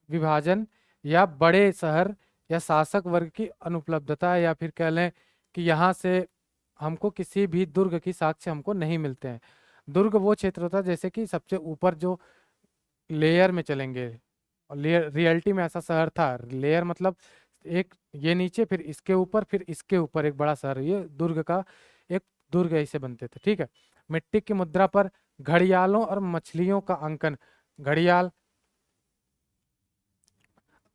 विभाजन या बड़े शहर या शासक वर्ग की अनुपलब्धता, या फिर कह लें कि यहाँ से हमको किसी भी दुर्ग की साक्ष्य हमको नहीं मिलते हैं। दुर्ग वो क्षेत्र होता है जैसे कि सबसे ऊपर जो लेयर में चलेंगे, और लेयर रियलिटी में ऐसा शहर था। लेयर मतलब एक ये नीचे, फिर इसके ऊपर, फिर इसके ऊपर एक बड़ा शहर, ये दुर्ग का एक दुर्ग ऐसे बनते थे, ठीक है। मिट्टी की मुद्रा पर घड़ियालों और मछलियों का अंकन। घड़ियाल,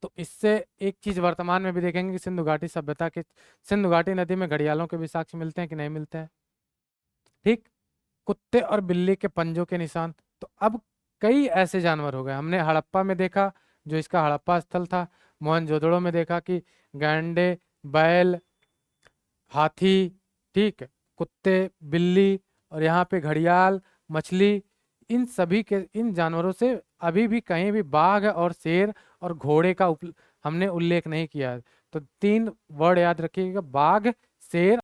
तो इससे एक चीज वर्तमान में भी देखेंगे कि सिंधु घाटी सभ्यता के, सिंधु घाटी नदी में घड़ियालों के भी साक्ष्य मिलते हैं कि नहीं मिलते हैं, ठीक। कुत्ते और बिल्ली के पंजों के निशान। तो अब कई ऐसे जानवर हो गए, हमने हड़प्पा में देखा जो इसका हड़प्पा स्थल था, मोहनजोदड़ो में देखा कि गैंडे, बैल, हाथी, ठीक है, कुत्ते, बिल्ली, और यहाँ पे घड़ियाल, मछली, इन सभी के, इन जानवरों से अभी भी कहीं भी बाघ और शेर और घोड़े का हमने उल्लेख नहीं किया है। तो तीन वर्ड याद रखिएगा, बाघ, शेर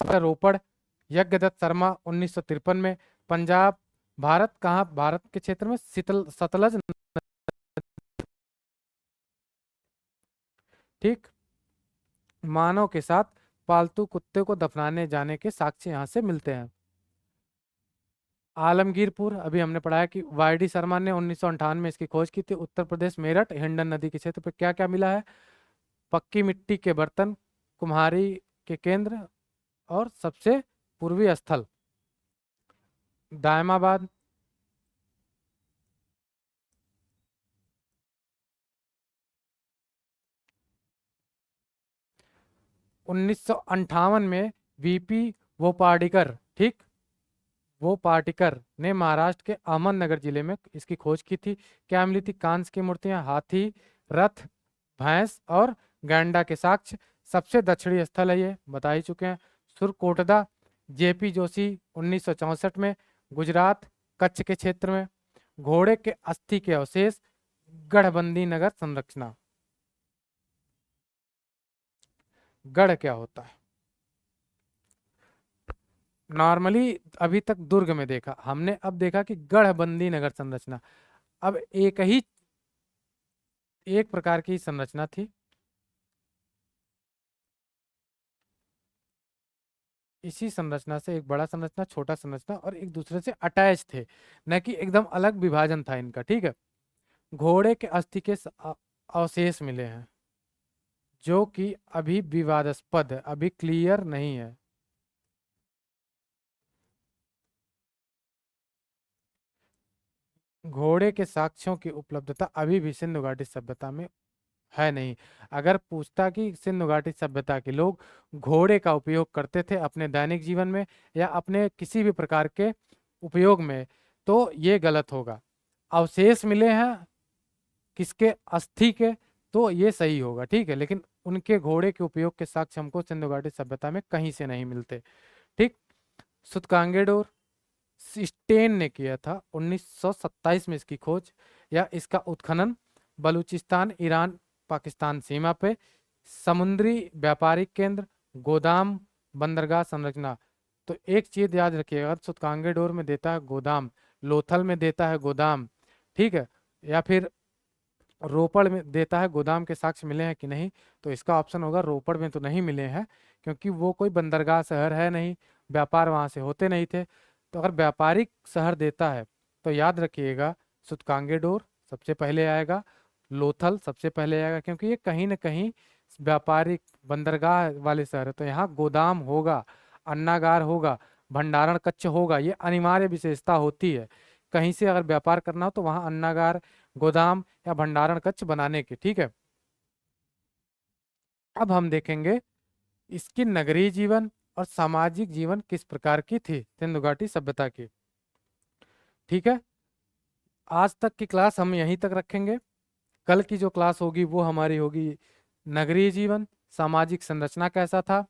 और रोपड़। यज्ञदत्त शर्मा 1953 में। पंजाब, भारत कहाँ? भारत के क्षेत्र में सतलज, ठीक। मानव के साथ पालतू कुत्ते को दफनाने जाने के साक्ष्य यहाँ से मिलते हैं। आलमगीरपुर, अभी हमने पढ़ा है कि वाई डी शर्मा ने 1958 में इसकी खोज की थी। उत्तर प्रदेश, मेरठ, हिंडन नदी के क्षेत्र पर क्या क्या मिला है? पक्की मिट्टी के बर्तन, कुम्हारी के केंद्र, और सबसे पूर्वी स्थल दायमाबाद। 1958 में वीपी वोपाडिकर, ठीक, वो पाटिकर ने महाराष्ट्र के अहमदनगर जिले में इसकी खोज की थी। क्या मिली थी? कांस्य की मूर्तियां, हाथी, रथ, भैंस और गैंडा के साक्ष्य। सबसे दक्षिणी स्थल है, ये बता ही चुके हैं। सुरकोटदा, जेपी जोशी 1964 में, गुजरात, कच्छ के क्षेत्र में। घोड़े के अस्थि के अवशेष, गढ़बंदी नगर संरचना। गढ़ क्या होता है? नॉर्मली अभी तक दुर्ग में देखा हमने, अब देखा कि गढ़बंदी नगर संरचना। अब एक प्रकार की संरचना थी, इसी संरचना से एक बड़ा संरचना, छोटा संरचना, और एक दूसरे से अटैच थे, न कि एकदम अलग विभाजन था इनका, ठीक है। घोड़े के अस्थि के अवशेष मिले हैं, जो कि अभी विवादास्पद है, अभी क्लियर नहीं है। घोड़े के साक्ष्यों की उपलब्धता अभी भी सिंधु घाटी सभ्यता में है नहीं। अगर पूछता कि सिंधु घाटी सभ्यता के लोग घोड़े का उपयोग करते थे अपने दैनिक जीवन में या अपने किसी भी प्रकार के उपयोग में, तो ये गलत होगा। अवशेष मिले हैं किसके? अस्थि के, तो ये सही होगा, ठीक है। लेकिन उनके घोड़े के उपयोग के साक्ष्य हमको सिंधु घाटी सभ्यता में कहीं से नहीं मिलते, ठीक। सुतकांगेडोर, स्टेन ने किया था 1927 में इसकी खोज या इसका उत्खनन। बलूचिस्तान, ईरान पाकिस्तान सीमा पे। समुद्री व्यापारिक केंद्र, गोदाम, बंदरगाह संरचना। तो एक चीज याद रखिएगा, सुतकांगे डोर में देता है गोदाम, लोथल में देता है गोदाम, ठीक है, या फिर रोपड़ में देता है गोदाम के साक्ष्य मिले हैं कि नहीं, तो इसका ऑप्शन होगा रोपड़ में तो नहीं मिले हैं, क्योंकि वो कोई बंदरगाह शहर है नहीं, व्यापार वहां से होते नहीं थे। तो अगर व्यापारिक शहर देता है तो याद रखिएगा सुतकांगे डोर सबसे पहले आएगा, लोथल सबसे पहले आएगा, क्योंकि ये कहीं ना कहीं व्यापारिक बंदरगाह वाले शहर है, तो यहाँ गोदाम होगा, अन्नागार होगा। भंडारण कक्ष होगा, ये अनिवार्य विशेषता होती है कहीं से अगर व्यापार करना हो तो वहां अन्नागार, गोदाम या भंडारण कक्ष बनाने के। ठीक है, अब हम देखेंगे इसकी नगरीय जीवन और सामाजिक जीवन किस प्रकार की थी सिंधु घाटी सभ्यता की। ठीक है, आज तक की क्लास हम यहीं तक रखेंगे। कल की जो क्लास होगी वो हमारी होगी नगरीय जीवन, सामाजिक संरचना कैसा था,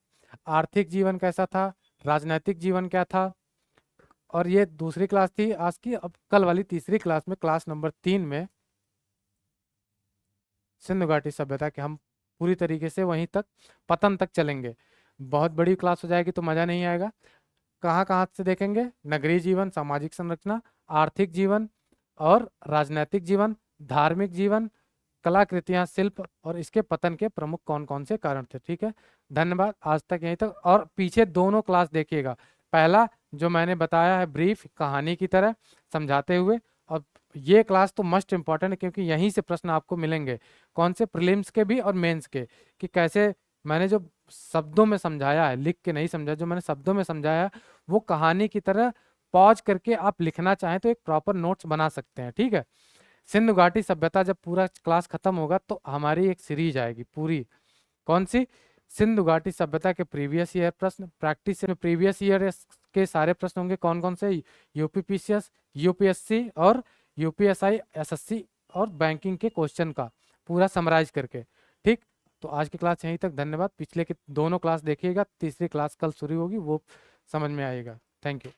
आर्थिक जीवन कैसा था, राजनैतिक जीवन क्या था। और ये दूसरी क्लास थी आज की। अब कल वाली तीसरी क्लास में, क्लास नंबर 3 में, सिंधु घाटी सभ्यता के हम पूरी तरीके से वहीं तक, पतन तक चलेंगे। बहुत बड़ी क्लास हो जाएगी तो मजा नहीं आएगा। कहाँ कहाँ से देखेंगे, नगरीय जीवन, सामाजिक संरचना, आर्थिक जीवन और राजनैतिक जीवन, धार्मिक जीवन, कलाकृतियां, शिल्प और इसके पतन के प्रमुख कौन कौन से कारण थे। ठीक है, धन्यवाद, आज तक यहीं तक। और पीछे दोनों क्लास देखिएगा, पहला जो मैंने बताया है ब्रीफ कहानी की तरह समझाते हुए, और ये क्लास तो मस्ट इम्पॉर्टेंट है क्योंकि यहीं से प्रश्न आपको मिलेंगे, कौन से प्रीलिम्स के भी और मेंस के, कि कैसे मैंने जो शब्दों में समझाया है, लिख के नहीं समझाया, जो मैंने शब्दों में समझाया है वो कहानी की तरह पॉज करके आप लिखना चाहें तो एक प्रॉपर नोट्स बना सकते हैं। ठीक है, सिंधु घाटी सभ्यता जब पूरा क्लास खत्म होगा तो हमारी एक सीरीज आएगी पूरी, कौन सी, सिंधु घाटी सभ्यता के प्रीवियस ईयर प्रश्न, प्रैक्टिस में प्रीवियस ईयर के सारे प्रश्न होंगे, कौन कौन से, यूपीपीसीएस, यूपीएससी और यूपीएसआई, एसएससी और बैंकिंग के क्वेश्चन का पूरा समराइज करके। ठीक, तो आज की क्लास यहीं तक, धन्यवाद। पिछले के दोनों क्लास देखिएगा, तीसरी क्लास कल शुरू होगी, वो समझ में आएगा। Thank you.